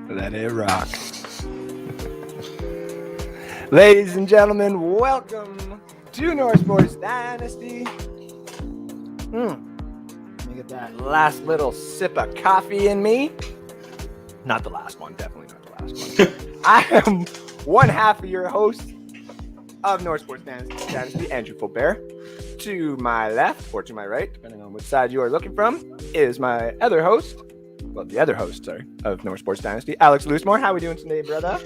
Let it rock. Ladies and gentlemen, welcome to North Sports Dynasty. Let me get that last little sip of coffee in me. Not the last one, definitely not the last one. I am one half of your host of North Sports Dynasty, Andrew Foobz. To my left, or to my right, depending on which side you are looking from, is my other host. Well, the other host, of North Sports Dynasty, Alex Loosemore. How are we doing today, brother?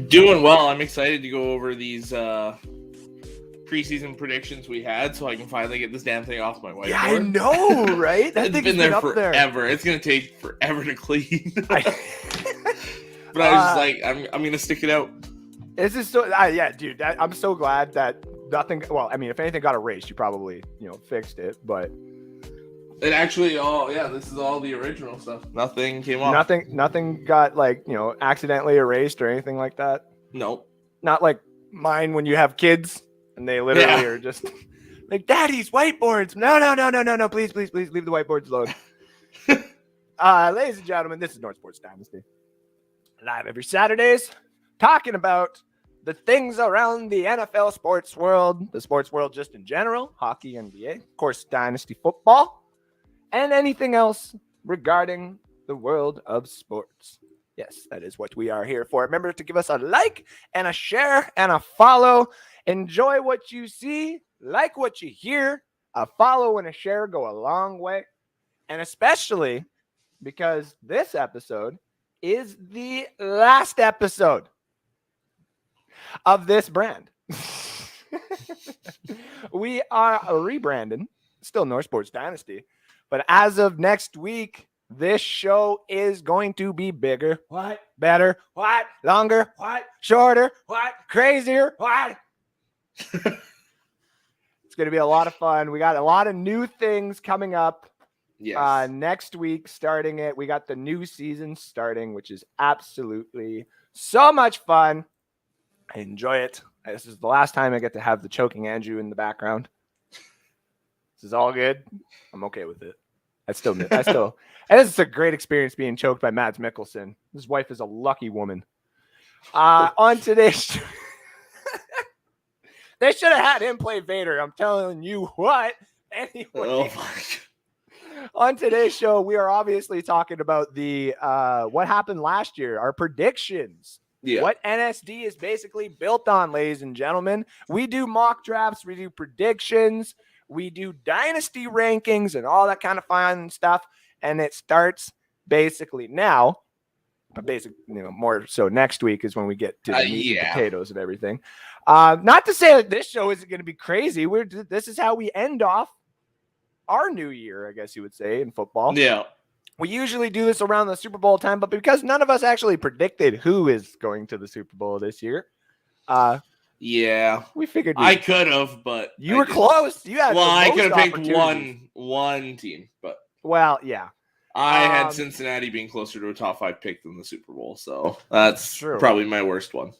Doing well. I'm excited to go over these preseason predictions we had, so I can finally get this damn thing off my whiteboard. Yeah, I know, right? That It's thing's been there up forever. there. It's gonna take forever to clean. But I was like, I'm gonna stick it out. This is so, yeah, dude. I'm so glad that nothing. Well, I mean, if anything got erased, you probably fixed it, but. It actually this is all the original stuff. Nothing came off. Nothing got accidentally erased or anything like that. Nope. Not like mine when you have kids and they literally are just like, Daddy's whiteboards. No. Please leave the whiteboards alone. Ladies and gentlemen, this is North Sports Dynasty. Live every Saturdays, talking about the things around the NFL sports world, the sports world just in general, hockey, NBA, of course, Dynasty football, and anything else regarding the world of sports. Yes, that is what we are here for. Remember to give us a like and a share and a follow. Enjoy what you see, like what you hear. A follow and a share go a long way. And especially because this episode is the last episode of this brand. We are rebranding, still North Sports Dynasty. But as of next week, this show is going to be bigger, what, better, what, longer, what, shorter, what, crazier, what. It's going to be a lot of fun. We got a lot of new things coming up. Yes. Next week, we got the new season starting, which is absolutely so much fun. I enjoy it. This is the last time I get to have the choking Andrew in the background. This is all good. I'm okay with it. And it's a great experience being choked by Mads Mikkelsen. His wife is a lucky woman. On today's show, they should have had him play Vader. I'm telling you what. Anyway, on today's show, we are obviously talking about the what happened last year, our predictions. Yeah. What NSD is basically built on, ladies and gentlemen. We do mock drafts, we do predictions, we do dynasty rankings and all that kind of fun stuff. And it starts basically now, but more so next week is when we get to the meat and potatoes and everything. Not to say that this show isn't going to be crazy. This is how we end off our new year, I guess you would say, in football. Yeah. We usually do this around the Super Bowl time, but because none of us actually predicted who is going to the Super Bowl this year, we figured I could have, but you were close. You had I could have picked one team, but I had Cincinnati being closer to a top 5 pick than the Super Bowl, so that's probably my worst one.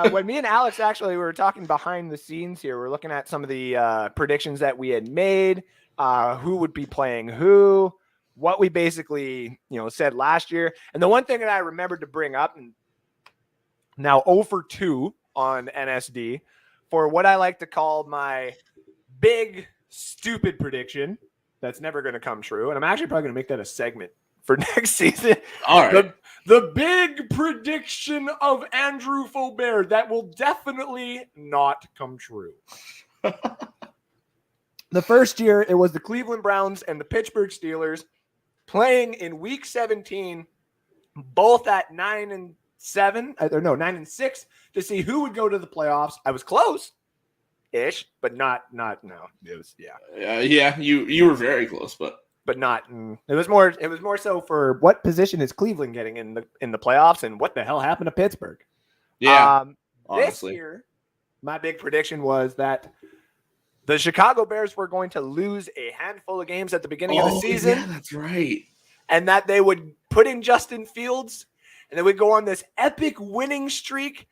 When me and Alex we were talking behind the scenes here, we're looking at some of the predictions that we had made, who would be playing who, what we basically said last year, and the one thing that I remembered to bring up, and now 0 for 2 on NSD for what I like to call my big stupid prediction that's never going to come true. And I'm actually probably going to make that a segment for next season. All right. The big prediction of Andrew Foobz that will definitely not come true. The first year, it was the Cleveland Browns and the Pittsburgh Steelers playing in week 17, both at 9-6 to see who would go to the playoffs. I was close-ish, but not no. It was you were very close, but not. It was more so for what position is Cleveland getting in the playoffs, and what the hell happened to Pittsburgh? Yeah, honestly. This year, my big prediction was that the Chicago Bears were going to lose a handful of games at the beginning of the season. Yeah, that's right. And that they would put in Justin Fields, and they would go on this epic winning streak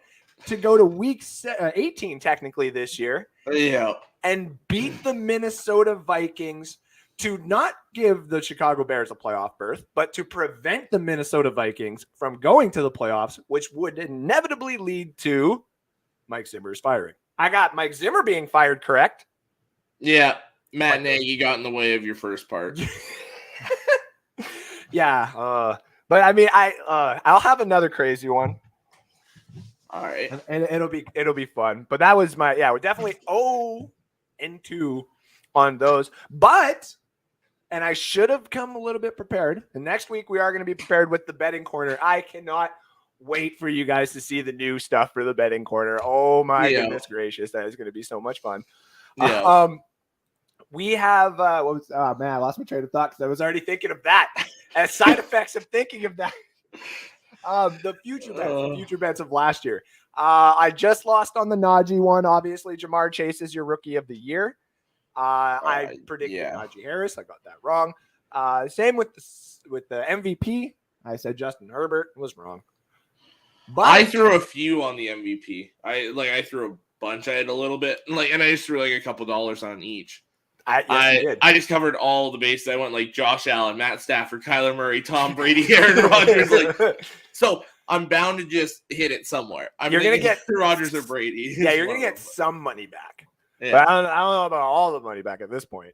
to go to week 18 technically this year. Yeah. And beat the Minnesota Vikings to not give the Chicago Bears a playoff berth, but to prevent the Minnesota Vikings from going to the playoffs, which would inevitably lead to Mike Zimmer's firing. I got Mike Zimmer being fired, correct? Yeah. Matt Nagy got in the way of your first part. Yeah. But I mean, I'll have another crazy one. All right. And it'll be fun. But that was we're definitely 0-2 on those. But, and I should have come a little bit prepared. And next week we are going to be prepared with the betting corner. I cannot wait for you guys to see the new stuff for the betting corner. Oh my goodness gracious. That is going to be so much fun. Yeah. We have I lost my train of thought because I was already thinking of that as side effects of thinking of that. The future bets of last year. I just lost on the Najee one. Obviously, Jamar Chase is your rookie of the year. I predicted Najee Harris. I got that wrong. Same with the MVP. I said Justin Herbert. Was wrong. But I threw a few on the MVP. I threw a bunch. I had a little bit, and I just threw like a couple dollars on each. I just covered all the bases. I went like Josh Allen, Matt Stafford, Kyler Murray, Tom Brady, Aaron Rodgers. So I'm bound to just hit it somewhere. You're gonna get Rodgers or Brady. Yeah, you're gonna get some money back. Yeah. But I don't know about all the money back at this point.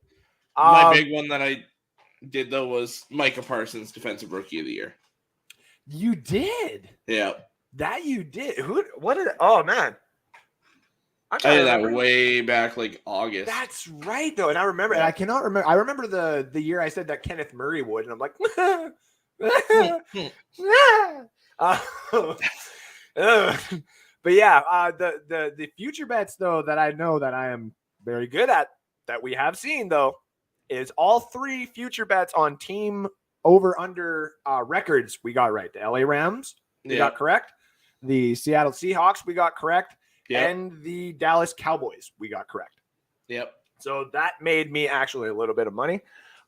My big one that I did though was Micah Parsons, Defensive Rookie of the Year. You did? Yeah. That you did. Oh man. I did that way back like August. That's right, though. And I remember, and I cannot remember. I remember the year I said that Kenneth Murray would, and I'm like, but yeah, the future bets though that I know that I am very good at that we have seen though is all three future bets on team over under records we got right. The LA Rams we got correct. The Seattle Seahawks we got correct. Yep. And the Dallas Cowboys, we got correct. Yep. So that made me actually a little bit of money.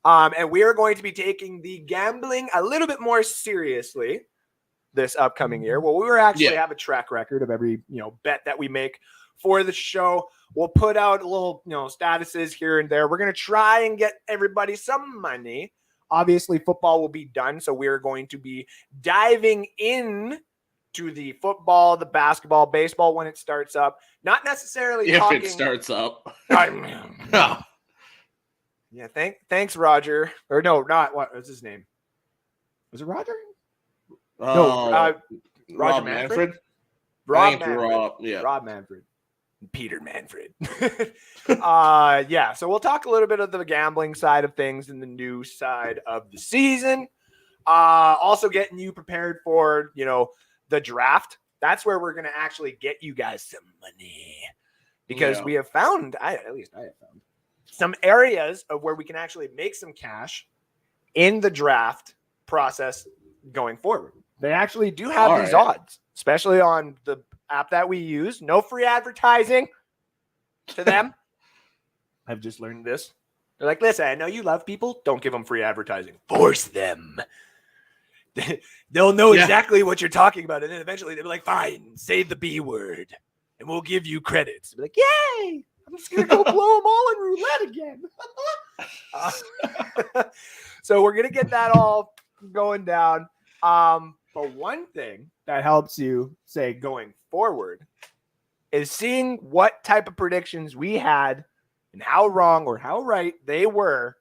And we are going to be taking the gambling a little bit more seriously this upcoming year. Well, we actually have a track record of every, bet that we make for the show. We'll put out a little, statuses here and there. We're going to try and get everybody some money. Obviously, football will be done. So we're going to be diving in to the football, the basketball, baseball when it starts up. Not necessarily talking. If it starts up. Yeah, thanks, Roger. Or no, not what was his name? Was it Roger? Roger Manfred. Rob Manfred. Peter Manfred. So we'll talk a little bit of the gambling side of things and the new side of the season. Also getting you prepared for, the draft. That's where we're going to actually get you guys some money because we have found, at least I have found some areas of where we can actually make some cash in the draft process going forward. They actually do have these odds, especially on the app that we use. No free advertising to them. I've just learned this. They're like, listen, I know you love people. Don't give them free advertising. Force them. They'll know exactly what you're talking about. And then eventually they'll be like, fine, say the B word and we'll give you credits. They'll be like, yay, I'm just going to go blow them all in roulette again. So we're going to get that all going down. But one thing that helps you say going forward is seeing what type of predictions we had and how wrong or how right they were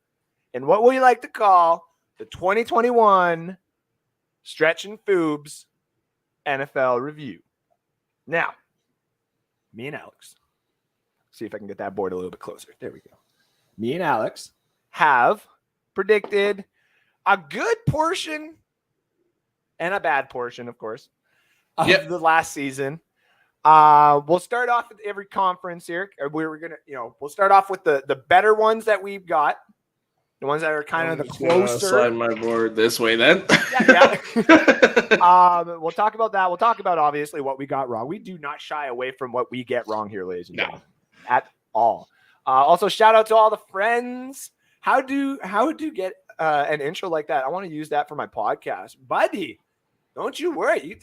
in what we like to call the 2021 Stretch and Foobz NFL review. Now, me and Alex, see if I can get that board a little bit closer. There we go. Me and Alex have predicted a good portion and a bad portion, of course, of the last season. We'll start off with every conference here. We'll start off with the better ones that we've got. The ones that are kind of the closer. Slide my board this way then. We'll talk about that. We'll talk about obviously what we got wrong. We do not shy away from what we get wrong here, ladies and gentlemen, at all. Also, shout out to all the friends. How do get an intro like that? I want to use that for my podcast, buddy. Don't you worry.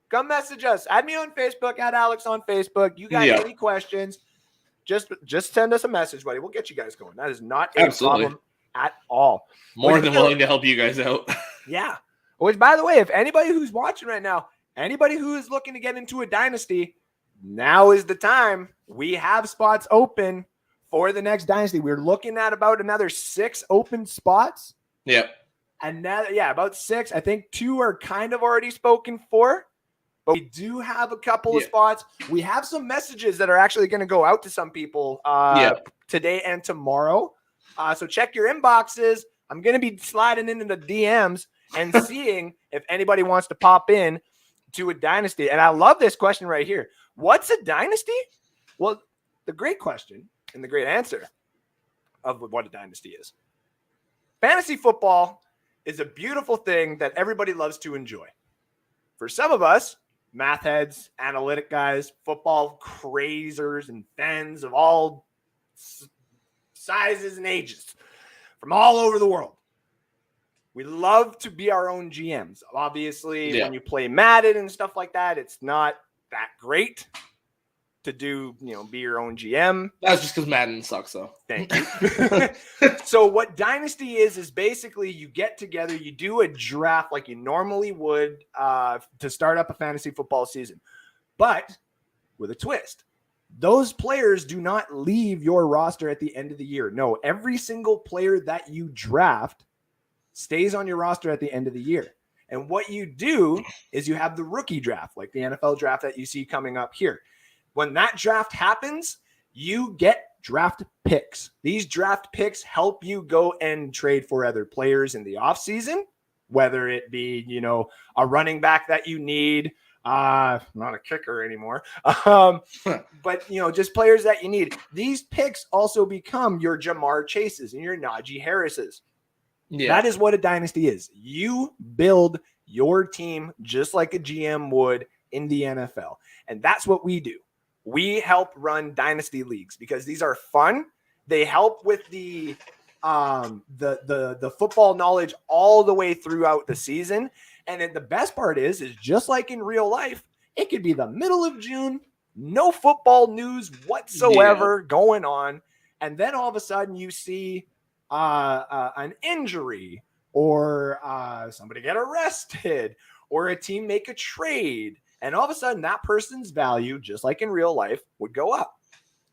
Come message us. Add me on Facebook. Add Alex on Facebook. You got any questions? Just send us a message, buddy. We'll get you guys going. That is not a problem at all. More than willing to help you guys out. Yeah. Which, by the way, if anybody who's watching right now, anybody who is looking to get into a dynasty, now is the time. We have spots open for the next dynasty. We're looking at about another 6 open spots. Yep. And now, about 6. I think 2 are kind of already spoken for. But we do have a couple of spots. We have some messages that are actually going to go out to some people today and tomorrow. So check your inboxes. I'm going to be sliding into the DMs and seeing if anybody wants to pop in to a dynasty. And I love this question right here. What's a dynasty? Well, the great question and the great answer of what a dynasty is. Fantasy football is a beautiful thing that everybody loves to enjoy. For some of us, math heads, analytic guys, football crazers, and fans of all sizes and ages from all over the world. We love to be our own GMs. Obviously, when you play Madden and stuff like that, it's not that great to do, be your own GM. That's just because Madden sucks, though. Thank you. So what Dynasty is basically you get together, you do a draft like you normally would to start up a fantasy football season, but with a twist. Those players do not leave your roster at the end of the year. No, every single player that you draft stays on your roster at the end of the year. And what you do is you have the rookie draft, like the NFL draft that you see coming up here. When that draft happens, you get draft picks. These draft picks help you go and trade for other players in the offseason, whether it be, a running back that you need, not a kicker anymore, but, just players that you need. These picks also become your Jamar Chases and your Najee Harrises. Yeah. That is what a dynasty is. You build your team just like a GM would in the NFL. And that's what we do. We help run dynasty leagues because these are fun. They help with the football knowledge all the way throughout the season. And then the best part is just like in real life, it could be the middle of June, no football news whatsoever going on. And then all of a sudden you see an injury or somebody get arrested or a team make a trade. And all of a sudden, that person's value, just like in real life, would go up.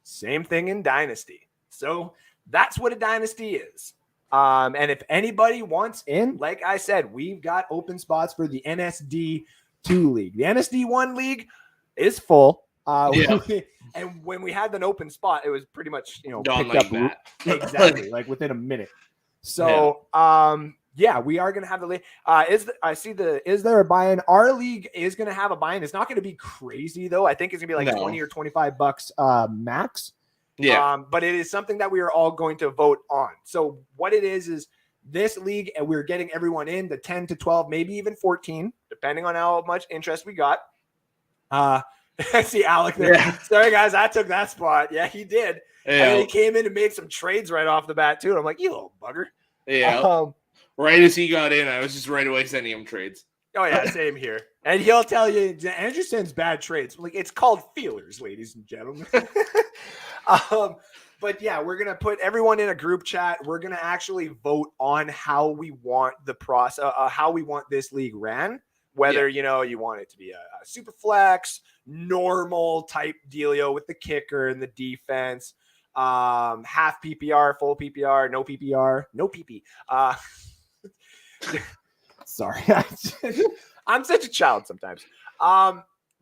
Same thing in Dynasty. So that's what a Dynasty is. And if anybody wants in, like I said, we've got open spots for the NSD 2 league. The NSD 1 league is full. And when we had an open spot, it was pretty much, picked up that. Exactly, like within a minute. So, we are going to have the league. Is there a buy-in? Our league is going to have a buy-in. It's not going to be crazy though. I think it's going to be like $20 or $25 max. Yeah. But it is something that we are all going to vote on. So what it is this league, and we're getting everyone in the 10 to 12, maybe even 14, depending on how much interest we got. I see Alec there. Yeah. Sorry guys, I took that spot. Yeah, he did. Yeah. And he came in and made some trades right off the bat too. And I'm like, you little bugger. Yeah. Right as he got in, I was just right away sending him trades. Oh, yeah, same here. And he'll tell you, Andrew sends bad trades. Like, it's called feelers, ladies and gentlemen. But, yeah, we're going to put everyone in a group chat. We're going to actually vote on how we want the process, how we want this league ran. Whether, you want it to be a super flex, normal type dealio with the kicker and the defense, half PPR, full PPR, no PPR, no PP. Sorry, I'm such a child sometimes.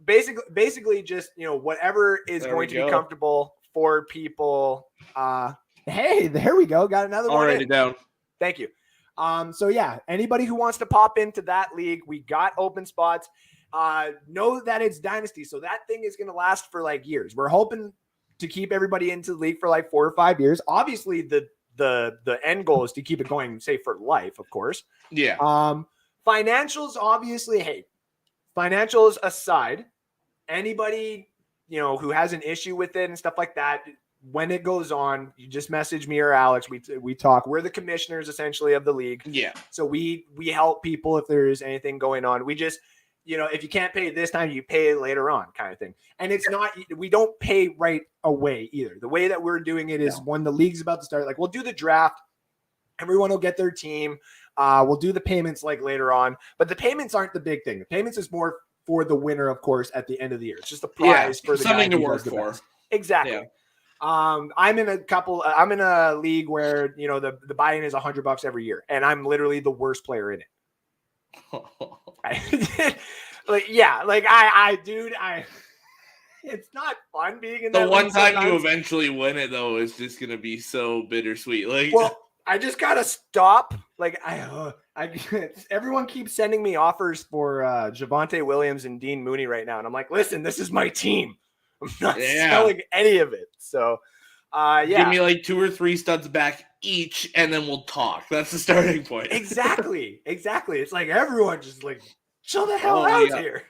Basically, just whatever is going to be comfortable for people. Hey, there we go. Got another one. Write it down. Thank you. So yeah, anybody who wants to pop into that league, we got open spots. Know that it's Dynasty, so that thing is going to last for like years. We're hoping to keep everybody into the league for like 4 or 5 years. Obviously, the end goal is to keep it going, say, for life, of course. Yeah. Financials, obviously, hey, financials aside, anybody, who has an issue with it and stuff like that, when it goes on, you just message me or Alex. We talk. We're the commissioners, essentially, of the league. Yeah. So we help people if there's anything going on. We just, if you can't pay this time, you pay later on kind of thing. And it's not, we don't pay right away either. The way that we're doing it is when the league's about to start, like we'll do the draft Everyone will get their team. We'll do the payments like later on, but the payments aren't the big thing. The payments is more for the winner, of course, at the end of the year. It's just a prize for the something guy to who work does the for. best. Exactly. Yeah. I'm in a league where, you know, the buy-in is $100 every year, and I'm literally the worst player in it. It's not fun being in that the one league time sometimes. you eventually win it, though, is just gonna be so bittersweet. Like, well, I just gotta stop. Like, everyone keeps sending me offers for Javonte Williams and Dean Mooney right now, and I'm like, listen, this is my team. I'm not selling any of it. So, give me like 2 or 3 studs back each, and then we'll talk. That's the starting point. Exactly. It's like everyone just like chill the hell out here.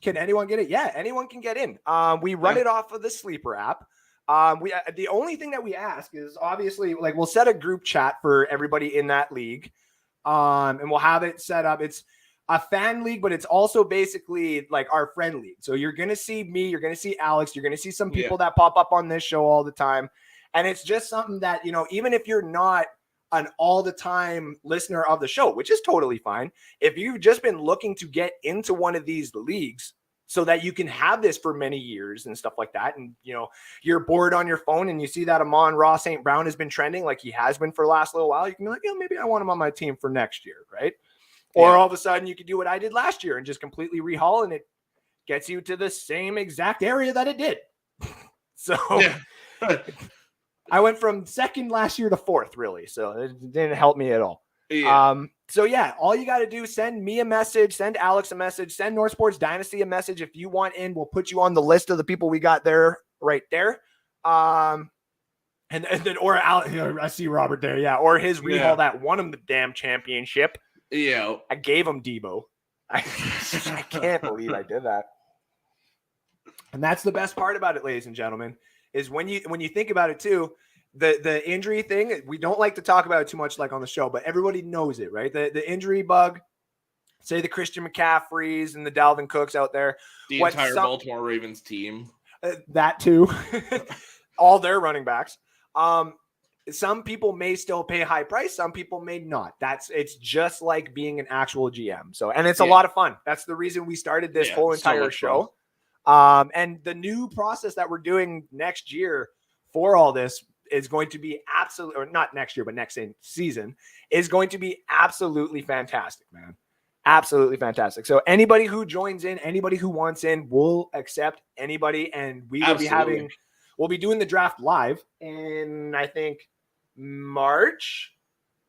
Can anyone get it? Yeah, anyone can get in. We run it off of the Sleeper app. The only thing that we ask is obviously like we'll set a group chat for everybody in that league, and we'll have it set up. It's a fan league, but it's also basically like our friend league. So you're gonna see me, you're gonna see Alex, you're gonna see some people that pop up on this show all the time, and it's just something that, you know, even if you're not an all the time listener of the show, which is totally fine, if you've just been looking to get into one of these leagues so that you can have this for many years and stuff like that. And, you know, you're bored on your phone and you see that Amon-Ra St. Brown has been trending like he has been for the last little while. You can be like, yeah, maybe I want him on my team for next year. Right. Or all of a sudden you could do what I did last year and just completely rehaul, and it gets you to the same exact area that it did. So I went from second last year to fourth, really. So it didn't help me at all. So yeah, all you got to do, send me a message, send Alex a message, send North Sports Dynasty a message. If you want in, we'll put you on the list of the people we got there right there. And then, or Alex, I see Robert there. Yeah. Or his rehaul that won him the damn championship. Yeah. I gave him Debo. I can't believe I did that. And that's the best part about it, ladies and gentlemen, is when you think about it too, the injury thing, we don't like to talk about it too much like on the show, but everybody knows it, right? The injury bug, say the Christian McCaffreys and the Dalvin Cooks out there. The entire Baltimore Ravens team. That too. All their running backs. Some people may still pay a high price. Some people may not. It's just like being an actual GM. So, and it's a lot of fun. That's the reason we started this whole entire show. And the new process that we're doing next year for all this is going to be absolutely, or not next year, but next season is going to be absolutely fantastic, man. Absolutely fantastic. So anybody who joins in, anybody who wants in, we'll accept anybody. And we will we'll be doing the draft live in, I think, March,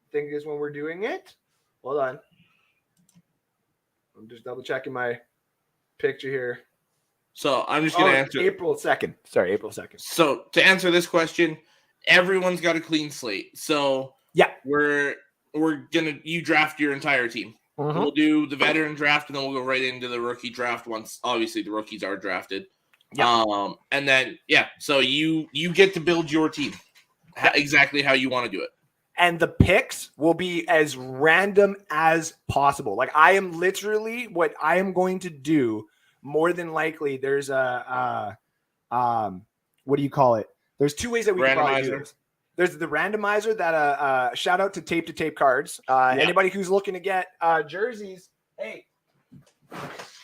I think is when we're doing it. Hold on. I'm just double checking my picture here. So I'm just going to answer. April 2nd. Sorry, April 2nd. So to answer this question, everyone's got a clean slate. So yeah, you draft your entire team. Mm-hmm. We'll do the veteran draft, and then we'll go right into the rookie draft once obviously the rookies are drafted. Yeah. And then so you get to build your team exactly how you want to do it. And the picks will be as random as possible. Like I am literally what I am going to do. More than likely, there's what do you call it? There's 2 ways that we can probably do this. There's the randomizer that shout out to Tape Cards. Anybody who's looking to get jerseys, hey,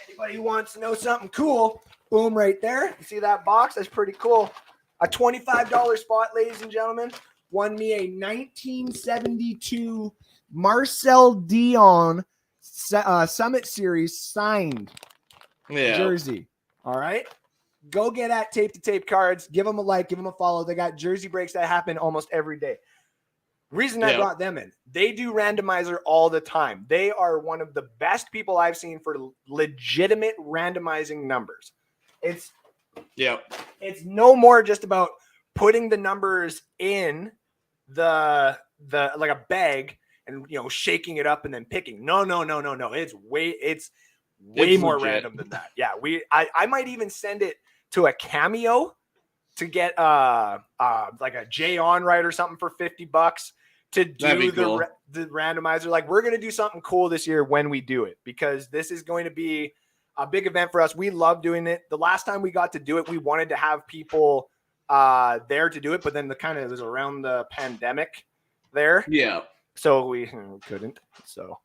anybody who wants to know something cool, boom, right there. You see that box? That's pretty cool. A $25 spot, ladies and gentlemen, won me a 1972 Marcel Dion Summit Series signed jersey. All right. Go get at Tape Cards. Give them a like. Give them a follow. They got jersey breaks that happen almost every day. Reason I brought them in, they do randomizer all the time. They are one of the best people I've seen for legitimate randomizing numbers. It's no more just about putting the numbers in the like a bag and shaking it up and then picking. No. It's way more random than that. Yeah, I might even send it to a Cameo to get like a Jay Onright or something for $50 to do the randomizer. Like we're gonna do something cool this year when we do it, because this is going to be a big event for us. We love doing it. The last time we got to do it, we wanted to have people there to do it, but then it was around the pandemic there. Yeah. So we couldn't. So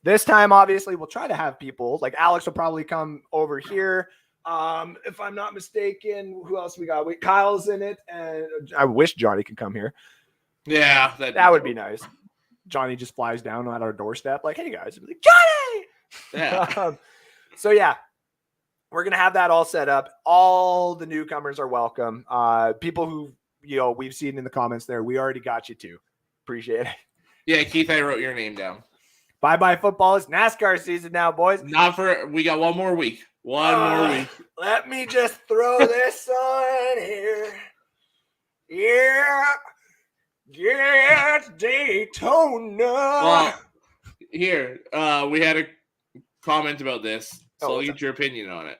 this time, obviously, we'll try to have people. Like Alex will probably come over here. If I'm not mistaken, who else we got? Kyle's in it, and I wish Johnny could come here. Yeah, that would be nice. Johnny just flies down at our doorstep, like, "Hey guys," like, Johnny. Yeah. So yeah, we're gonna have that all set up. All the newcomers are welcome. People who we've seen in the comments there, we already got you too. Appreciate it. Yeah, Keith, I wrote your name down. Bye football. It's NASCAR season now, boys. We got one more week. One more week. Let me just throw this on here. Yeah. Get Daytona. Well, here, we had a comment about this, so I'll get your opinion on it.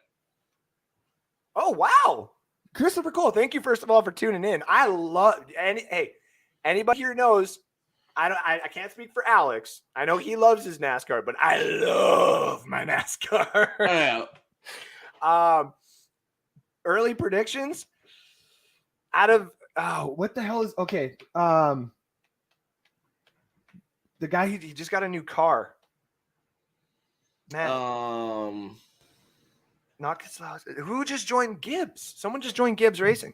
Oh, wow. Christopher Cole, thank you, first of all, for tuning in. I love anybody here knows I can't speak for Alex. I know he loves his NASCAR, but I love my NASCAR. Yeah. Early predictions out of what the hell is okay? The guy he just got a new car. Man. Not Keselowski. Who just joined Gibbs? Someone just joined Gibbs Racing.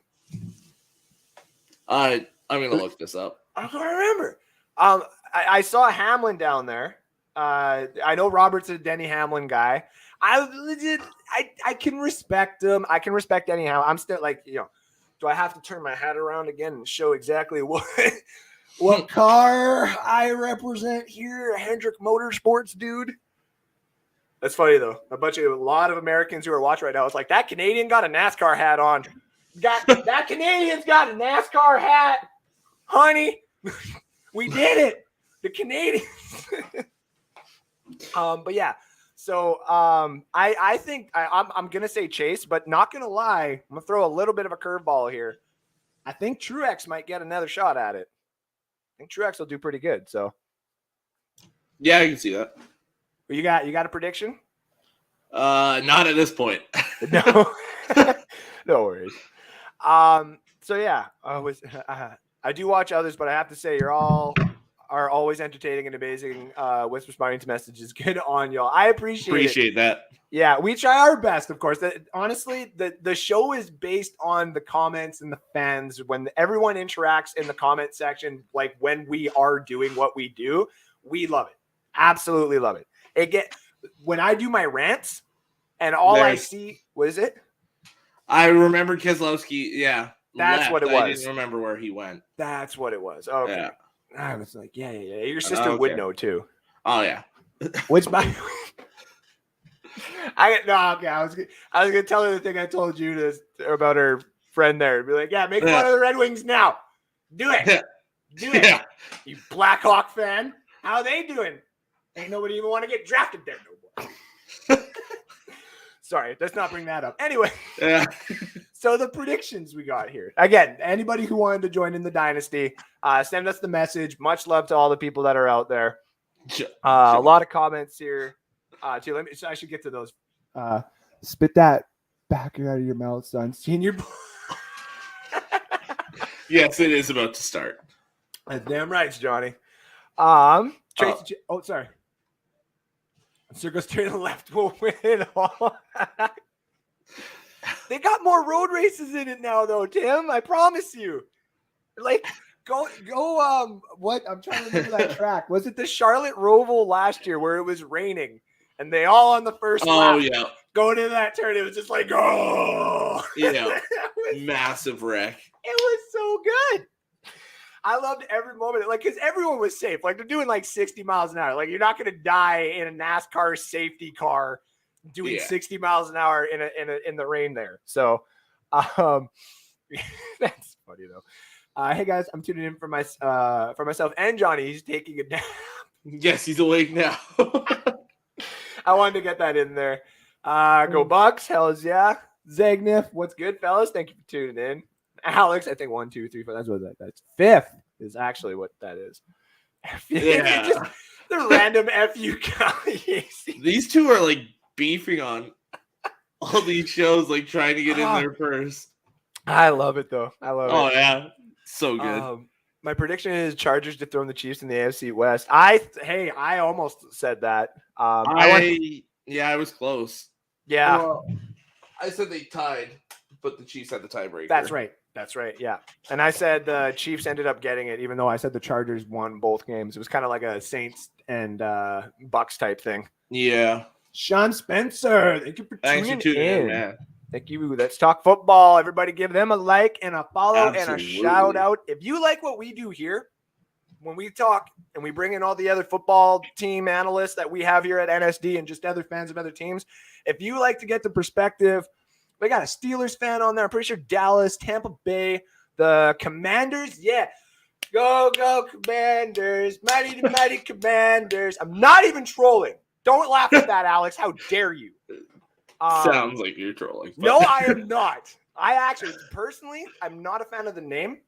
I'm gonna look this up. I don't remember. I saw Hamlin down there. I know Robert's a Denny Hamlin guy. I can respect him. I can respect Denny Hamlin. I'm still like, do I have to turn my hat around again and show exactly what car I represent here? Hendrick Motorsports, dude. That's funny though. A lot of Americans who are watching right now, it's like, that Canadian got a NASCAR hat on. That Canadian's got a NASCAR hat, honey. We did it. The Canadians. But yeah. So I think I'm gonna say Chase, but not gonna lie, I'm gonna throw a little bit of a curveball here. I think Truex might get another shot at it. I think Truex will do pretty good. So yeah, I can see that. You got a prediction? Not at this point. No, no worries. So yeah, I do watch others, but I have to say you're all are always entertaining and amazing with responding to messages. Good on y'all. I appreciate that. Yeah, we try our best, of course. Honestly, the show is based on the comments and the fans. When everyone interacts in the comment section, like when we are doing what we do, we love it. Absolutely love it. When I do my rants and I see, what is it? I remember Keselowski. Yeah. That's what it was. I didn't remember where he went. That's what it was. Okay. Yeah. I was like, yeah. Your sister would know too. Oh yeah. Which I was gonna tell her the thing I told you about her friend there. Be like, yeah, make fun of the Red Wings now. Do it. Do it. Yeah. You Blackhawk fan. How are they doing? Ain't nobody even want to get drafted there no more. Sorry, let's not bring that up. Anyway, so the predictions we got here. Again, anybody who wanted to join in the Dynasty, send us the message. Much love to all the people that are out there. A lot of comments here. Too. I should get to those. Spit that back out of your mouth, son. Senior. Yes, it is about to start. That's damn right, Johnny. Tracy. Oh, sorry. Circle straight to the left will win it all. They got more road races in it now, though, Tim. I promise you. Like, go. What? I'm trying to remember that track. Was it the Charlotte Roval last year where it was raining and they all on the first lap? Oh yeah. Going into that turn, it was just like, oh. Yeah. Massive wreck. It was so good. I loved every moment, like, because everyone was safe. Like, they're doing like 60 miles an hour. Like, you're not going to die in a NASCAR safety car doing 60 miles an hour in the rain there. So, that's funny though. Hey guys, I'm tuning in for myself and Johnny. He's taking a nap. Yes, he's awake now. I wanted to get that in there. Go Bucks, hells yeah. Zagnif, what's good, fellas? Thank you for tuning in. Alex, I think 1, 2, 3, 4. That's what that's fifth is actually what that is. Yeah. Just the random FU guys. These two are like beefing on all these shows, like trying to get in there first. I love it though. I love it. Oh yeah, so good. My prediction is Chargers dethrone the Chiefs in the AFC West. I almost said that. I was close. Yeah. Well, I said they tied, but the Chiefs had the tiebreaker. That's right. Yeah. And I said the Chiefs ended up getting it, even though I said the Chargers won both games. It was kind of like a Saints and Bucks type thing. Yeah. Sean Spencer, thank you for tuning in, man. Thank you. Let's talk football. Everybody give them a like and a follow and a shout out. If you like what we do here, when we talk and we bring in all the other football team analysts that we have here at NSD and just other fans of other teams, if you like to get the perspective, we got a Steelers fan on there. I'm pretty sure Dallas, Tampa Bay, the Commanders. Yeah. Go Commanders. Mighty Commanders. I'm not even trolling. Don't laugh at that, Alex. How dare you? Sounds like you're trolling. But... No, I am not. I actually, personally, I'm not a fan of the name.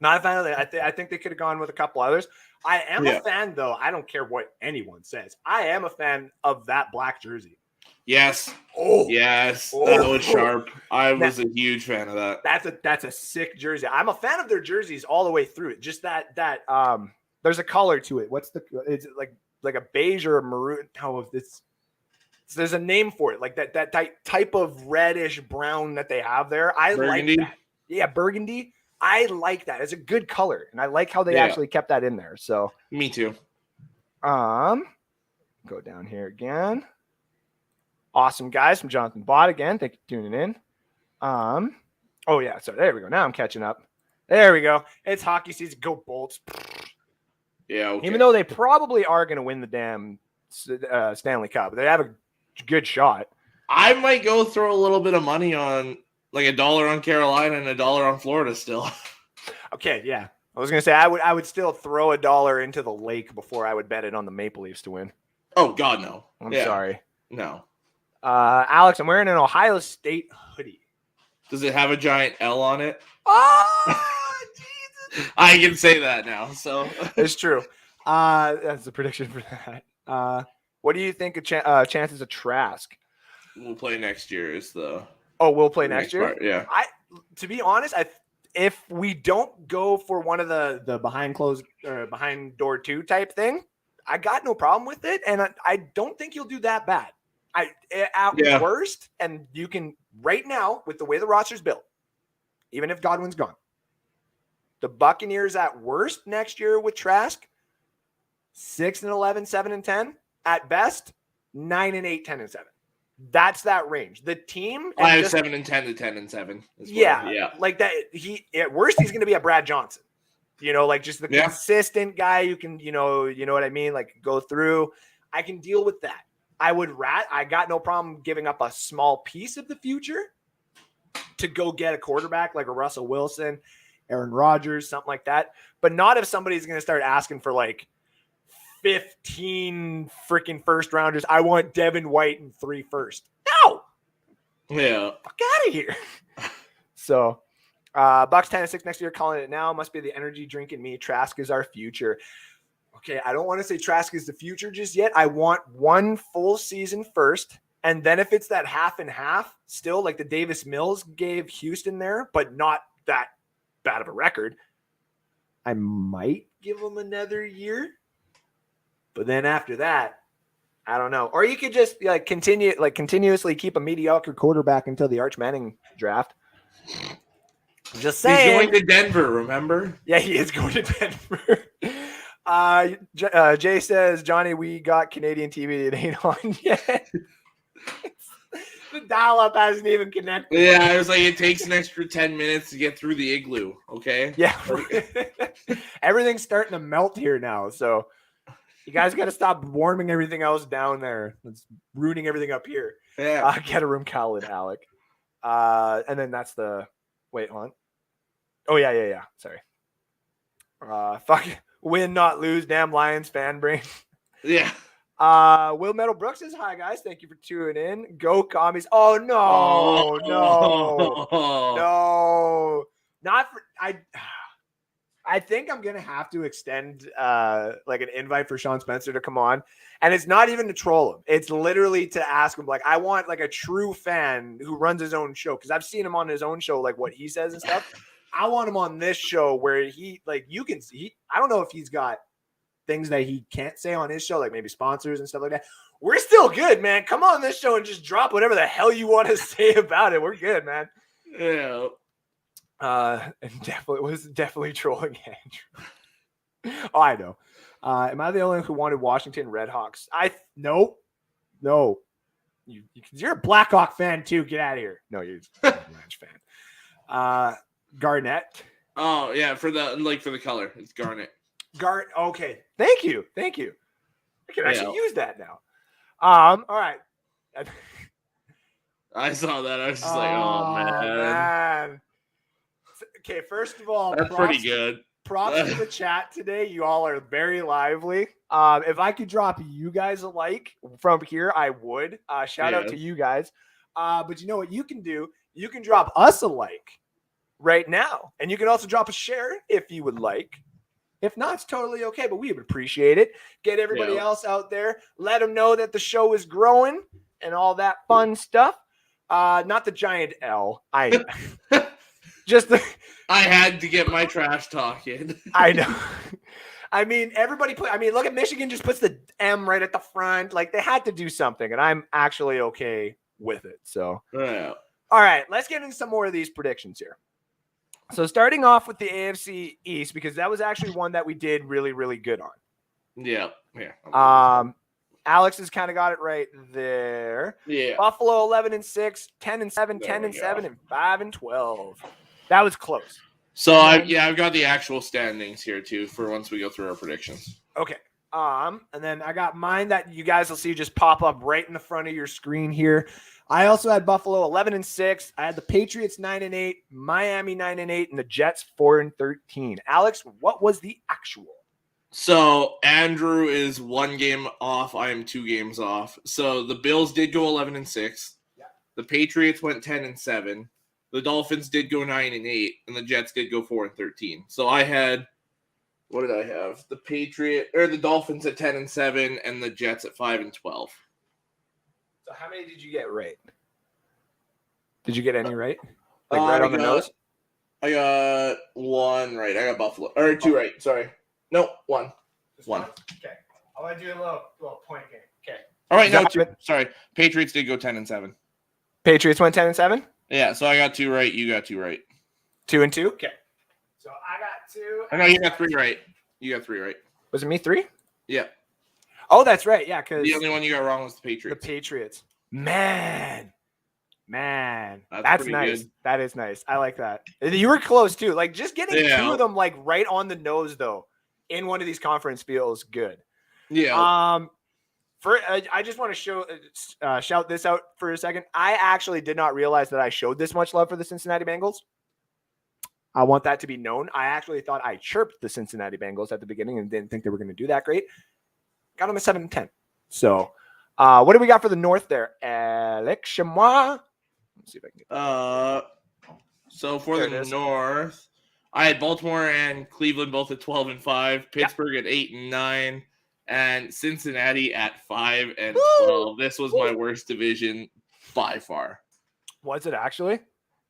Not a fan of it. I think they could have gone with a couple others. I am a fan, though. I don't care what anyone says. I am a fan of that black jersey. Yes. That was sharp. I was a huge fan of that. That's a sick jersey. I'm a fan of their jerseys all the way through. Just that there's a color to it. It's like a beige or a maroon. There's a name for it. Like that type of reddish brown that they have there. Burgundy? Like that. Yeah, burgundy. I like that. It's a good color, and I like how they actually kept that in there. So me too. Go down here again. Awesome guys from Jonathan Bott again. Thank you for tuning in. Oh yeah, so there we go. Now I'm catching up. There we go. It's hockey season. Go Bolts. Yeah. Okay. Even though they probably are going to win the damn Stanley Cup, they have a good shot. I might go throw a little bit of money on like $1 on Carolina and $1 on Florida still. Okay, yeah. I was going to say I would still throw $1 into the lake before I would bet it on the Maple Leafs to win. Oh God, no. I'm sorry. No. Alex, I'm wearing an Ohio State hoodie. Does it have a giant L on it? Oh, Jesus. I can say that now, so. It's true. That's the prediction for that. What do you think of chances of Trask? We'll play next year is the... Oh, we'll play next year? Part, yeah. To be honest, if we don't go for one of the behind door 2 type thing, I got no problem with it, and I don't think you'll do that bad. At worst, and you can right now with the way the roster's built, even if Godwin's gone, the Buccaneers at worst next year with Trask, 6-11, 7-10 at best, 9-8, 10-7. That's that range. The team, I have 7-10 to 10-7. Yeah, like that. He at worst he's going to be a Brad Johnson. Like just the consistent guy you can, you know what I mean? Like go through. I can deal with that. I got no problem giving up a small piece of the future to go get a quarterback like a Russell Wilson, Aaron Rodgers, something like that. But not if somebody's going to start asking for like 15 freaking first rounders. I want Devin White and 3 first. No. Yeah. Fuck out of here. So, Bucks 10-6 next year. Calling it now. Must be the energy drink in me. Trask is our future. Okay, I don't want to say Trask is the future just yet. I want one full season first. And then if it's that half and half, still like the Davis Mills gave Houston there, but not that bad of a record, I might give him another year. But then after that, I don't know. Or you could just continuously keep a mediocre quarterback until the Arch Manning draft. Just saying. He's going to Denver, remember? Yeah, he is going to Denver. Jay says, Johnny, we got Canadian TV. It ain't on yet. The dial-up hasn't even connected. Yeah, it was like it takes an extra 10 minutes to get through the igloo, okay? Yeah. Everything's starting to melt here now, so you guys got to stop warming everything else down there. It's ruining everything up here. Yeah. Get a room, Khaled, Alec. And then that's the... Wait, hold on. Oh, yeah. Sorry. Fuck. Win, not lose. Damn Lions fan brain. Yeah. Will Metal Brooks says, hi, guys. Thank you for tuning in. Go Commies. Oh, no. No. Not for... I think I'm gonna have to extend like an invite for Sean Spencer to come on, and it's not even to troll him. It's literally to ask him like, I want like a true fan who runs his own show, because I've seen him on his own show, like what he says and stuff. I want him on this show where he like you can see. I don't know if he's got things that he can't say on his show, like maybe sponsors and stuff like that. We're still good, man. Come on this show and just drop whatever the hell you want to say about it. We're good, man. Yeah. And definitely trolling Andrew. Oh, I know. Am I the only one who wanted Washington Redhawks? No. You're a Blackhawk fan too. Get out of here. No, you're a Ranch fan. Garnett. Oh yeah, for the color, it's Garnet. Okay. Thank you. I can actually use that now. All right. I saw that. I was just like, oh man. Okay, first of all, that's pretty good. Props to the chat today. You all are very lively. If I could drop you guys a like from here, I would. Shout out to you guys. But you know what you can do? You can drop us a like right now. And you can also drop a share if you would like. If not, it's totally okay, but we would appreciate it. Get everybody else out there. Let them know that the show is growing and all that fun stuff. Not the giant L. I had to get my trash talk in. I know. I mean, look at Michigan just puts the M right at the front. Like, they had to do something, and I'm actually okay with it. So, yeah. All right, let's get into some more of these predictions here. So starting off with the AFC East, because that was actually one that we did really, really good on. Yeah. Alex has kind of got it right there. Yeah. Buffalo 11-6, 10-7, 10-7, and 5-12. That was close. So I've got the actual standings here too for once we go through our predictions. Okay. And then I got mine that you guys will see just pop up right in the front of your screen here. I also had Buffalo 11-6. I had the Patriots 9-8, Miami 9-8, and the Jets 4-13. Alex, what was the actual? So Andrew is 1 game off. I am 2 games off. So the Bills did go 11-6. Yeah. The Patriots went 10-7. The Dolphins did go 9-8, and the Jets did go 4-13. So I had, what did I have? The Dolphins at 10-7, and the Jets at 5-12. So how many did you get right? Did you get any right? Like right on the nose? I got 1 right. I got Buffalo. Or 2 right. Sorry. No, 1. Just 1. Okay. I want to do a little point game. Okay. All right. No, 2. Sorry. Patriots did go 10-7. Patriots went 10-7? Yeah. So I got 2 right. You got 2 right. 2 and 2? Okay. So I got 2. I know you got 3 right. You got 3 right. Was it me 3? Yeah. Oh, that's right. Yeah, because the only one you got wrong was the Patriots. The Patriots. Man. That's nice. Good. That is nice. I like that. You were close too. Like just getting 2 of them like right on the nose though in one of these conference feels good. Yeah. I just want to shout this out for a second. I actually did not realize that I showed this much love for the Cincinnati Bengals. I want that to be known. I actually thought I chirped the Cincinnati Bengals at the beginning and didn't think they were going to do that great. Got them at 7-10. So, what do we got for the North there? Alex Chamois. Let's see if I can get that. So for the North, I had Baltimore and Cleveland both at 12-5, Pittsburgh at 8-9, and Cincinnati at 5-12. This was my worst division by far. Was it actually?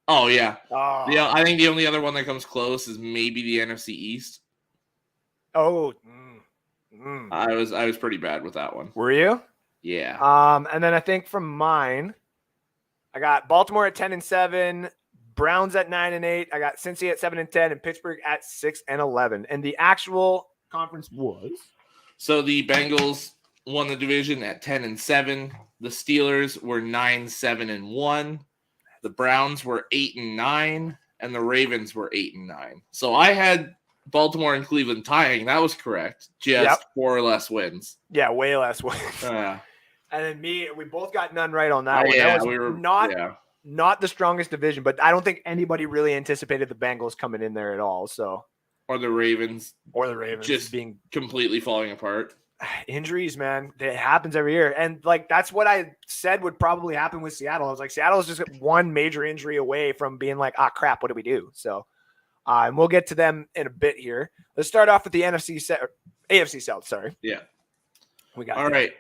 Oh yeah. Yeah, I think the only other one that comes close is maybe the NFC East. Oh. I was pretty bad with that one. Were you? Yeah. And then I think from mine, I got Baltimore at 10-7, Browns at 9-8. I got Cincy at 7-10, and Pittsburgh at 6-11. And the actual conference was. So the Bengals won the division at 10-7. The Steelers were 9-7-1. The Browns were 8-9, and the Ravens were 8-9. So I had Baltimore and Cleveland tying. That was correct. Just 4 less wins. Yeah, way less wins. And then we both got none right on that one. Yeah, that was not the strongest division, but I don't think anybody really anticipated the Bengals coming in there at all. So, or the Ravens just being completely falling apart. Injuries, man, it happens every year, and like that's what I said would probably happen with Seattle. I was like, Seattle's just 1 major injury away from being like, crap, what do we do? So, And we'll get to them in a bit here. Let's start off with the AFC South. Sorry. Yeah. We got all right.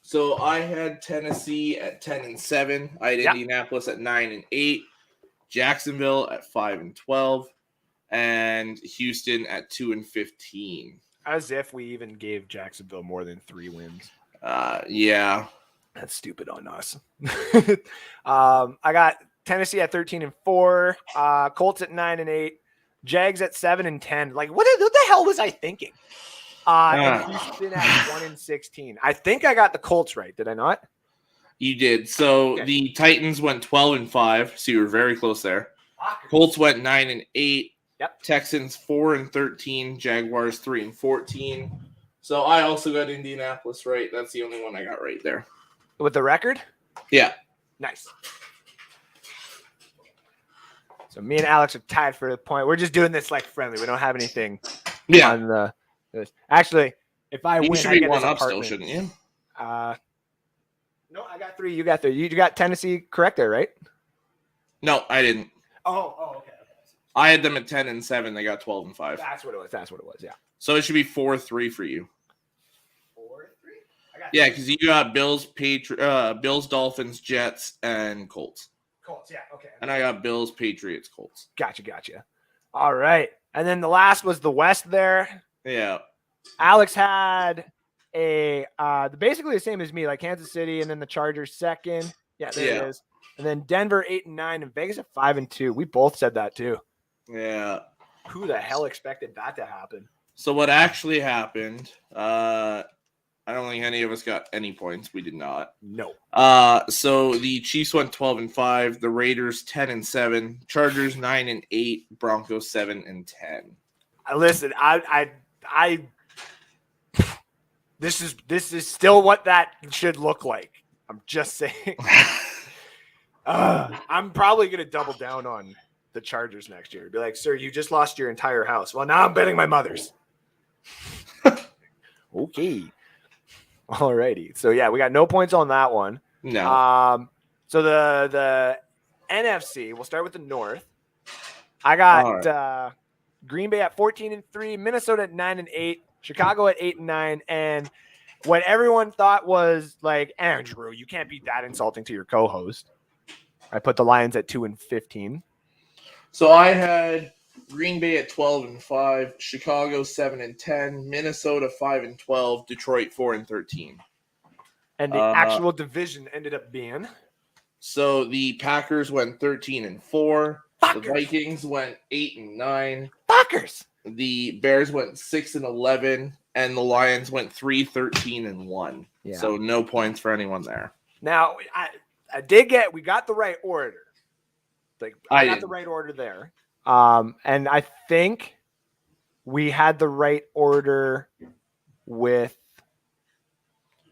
So I had Tennessee at 10-7. I had Indianapolis at 9-8. Jacksonville at 5-12. And Houston at 2-15. As if we even gave Jacksonville more than 3 wins. Yeah. That's stupid on us. I got Tennessee at 13-4. Colts at 9-8. Jags at 7-10. Like, what the hell was I thinking? And Houston at 1-16. I think I got the Colts right. Did I not? You did. So the Titans went 12-5. So you were very close there. Colts went 9-8. Yep. Texans 4-13. Jaguars 3-14. So I also got Indianapolis right. That's the only one I got right there. With the record? Yeah. Nice. So me and Alex are tied for the point. We're just doing this like friendly. We don't have anything on the. Actually, if I win, should I be get one this up apartment. still, shouldn't you? No, I got 3. You got 3. You got Tennessee correct there, right? No, I didn't. Oh, okay. I had them at 10-7. They got 12-5. That's what it was. Yeah. So it should be 4-3 for you. 4-3. Yeah, because you got Bills, Dolphins, Jets, and Colts. Colts, yeah, okay. And I got Bills, Patriots, Colts. Gotcha. All right. And then the last was the West there. Yeah. Alex had basically the same as me, like Kansas City and then the Chargers second. Yeah, there it is. And then Denver 8-9 and Vegas at 5-2. We both said that too. Yeah. Who the hell expected that to happen? So what actually happened, I don't think any of us got any points. We did not. No. So the Chiefs went 12-5, the Raiders 10-7, Chargers 9-8, Broncos 7-10. Listen, this is still what that should look like. I'm just saying. I'm probably gonna double down on the Chargers next year. Be like, sir, you just lost your entire house. Well, now I'm betting my mother's. Okay. Alrighty. So yeah, we got no points on that one. No. So the NFC, we'll start with the North. I got Green Bay at 14-3, Minnesota at 9-8, Chicago at 8-9, and what everyone thought was like, Andrew, you can't be that insulting to your co-host. I put the Lions at 2-15. So I had Green Bay at 12-5, Chicago 7-10, Minnesota 5-12, Detroit 4-13. And the actual division ended up being. So the Packers went 13-4. The Vikings went 8-9. Fuckers. The Bears went 6-11, and the Lions went 3-13-1. Yeah. So no points for anyone there. Now we got the right order. Like I got the right order there. And I think we had the right order with.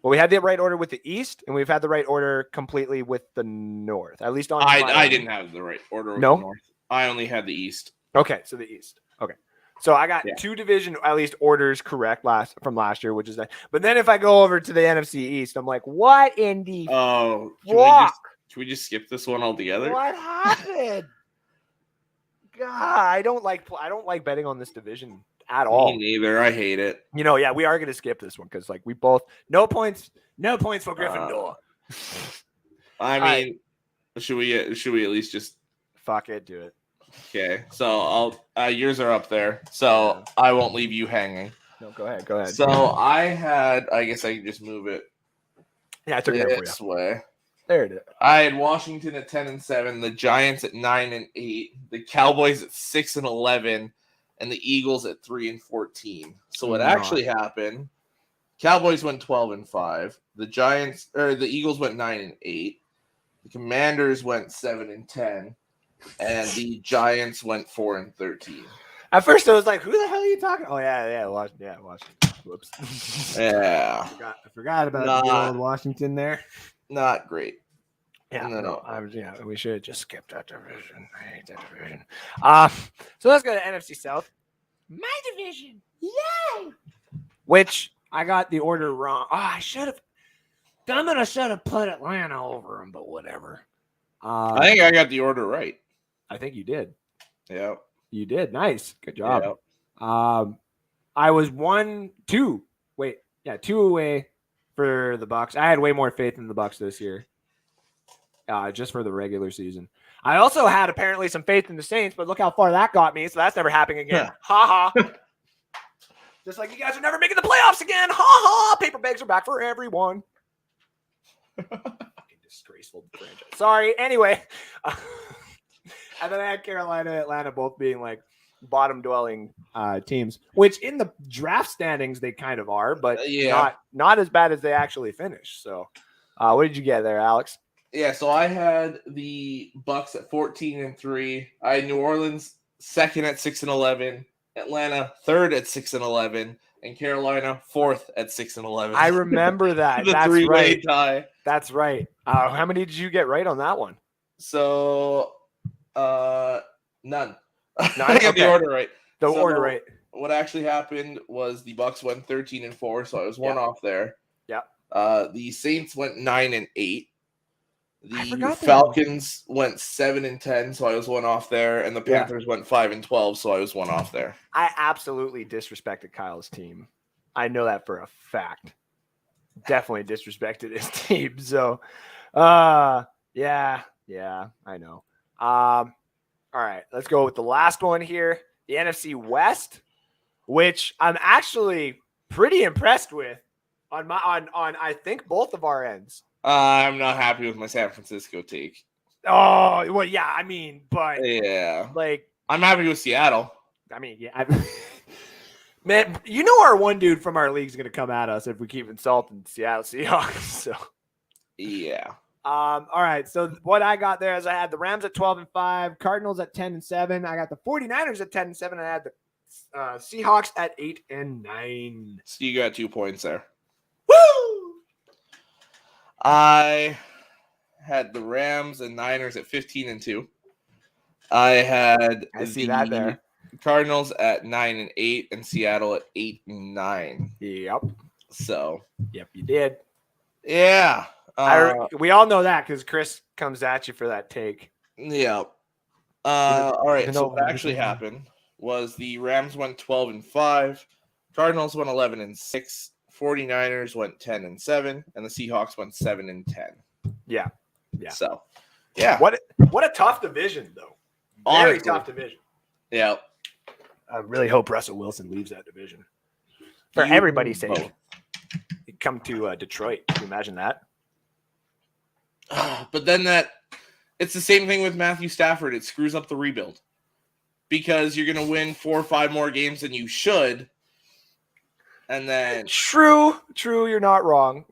Well, we had the right order with the East, and we've had the right order completely with the North. At least on. I didn't have the right order with the North. I only had the East. Okay, so the East. Okay, so I got 2 division at least orders correct from last year, which is that. But then if I go over to the NFC East, I'm like, what in the? Oh, can we just skip this one altogether? What happened? God, I don't like betting on this division at all. Me neither. I hate it. We are going to skip this one because we both no points for Gryffindor. I mean, should we at least just fuck it, do it? Okay, so I'll yours are up there, so I won't leave you hanging. No, go ahead. So I guess I can just move it. Yeah, I took it this way. There it is. I had Washington at 10-7, the Giants at 9-8, the Cowboys at 6-11, and the Eagles at 3-14. So what actually happened? Cowboys went 12-5. The Eagles went 9-8. The Commanders went 7-10, and the Giants went 4-13. At first, I was like, "Who the hell are you talking?" Oh yeah, Washington. Whoops. Yeah, I forgot about the old Washington there. Not great. Yeah, no. We should have just skipped that division. I hate that division. So let's go to NFC South. My division. Yay! Which I got the order wrong. Oh, I should have put Atlanta over them, but whatever. I think I got the order right. I think you did. Yeah. You did. Nice. Good job. Yeah. I was 2 away for the Bucks. I had way more faith in the Bucks this year. Just for the regular season. I also had apparently some faith in the Saints, but look how far that got me. So that's never happening again. Ha ha. Just like you guys are never making the playoffs again. Ha ha. Paper bags are back for everyone. Fucking disgraceful franchise. Sorry. Anyway. And then I had Carolina, Atlanta both being like bottom dwelling teams, which in the draft standings they kind of are, but not as bad as they actually finished. So what did you get there, Alex? Yeah, so I had the Bucks at 14-3. I had New Orleans second at 6-11, Atlanta third at 6-11, and Carolina fourth at 6-11. I remember that. The That's three-way right. tie. That's right. How many did you get right on that one? So, none. I got the order right. The order right. What actually happened was the Bucks went 13-4, so I was one off there. Yeah. The Saints went 9-8. The Falcons went 7-10, so I was one off there, and the Panthers went 5-12, so I was one off there. I absolutely disrespected Kyle's team. I know that for a fact. Definitely disrespected his team. So, yeah, I know. All right, let's go with the last one here, the NFC West, which I'm actually pretty impressed with on I think both of our ends. I'm not happy with my San Francisco take. Oh, well, yeah, I mean, but like I'm happy with Seattle. I mean, yeah. Man, you know our one dude from our league is going to come at us if we keep insulting Seattle Seahawks. So, yeah. All right. So what I got there is I had the Rams at 12-5, Cardinals at 10-7. I got the 49ers at 10-7. And I had the Seahawks at 8-9. So you got 2 points there. Woo! I had the Rams and Niners at 15-2. I had that there. Cardinals at 9-8 and Seattle at 8-9. Yep. So. Yep, you did. Yeah. We all know that because Chris comes at you for that take. Yeah. All right. So what actually happened was the Rams went 12-5, Cardinals went 11-6, 49ers went 10-7, and the Seahawks went 7-10. Yeah. So, yeah. What a tough division, though. Very tough division. Yeah. I really hope Russell Wilson leaves that division. For everybody's sake. Come to Detroit. Can you imagine that? But then it's the same thing with Matthew Stafford. It screws up the rebuild because you're going to win 4 or 5 more games than you should. And then true. You're not wrong.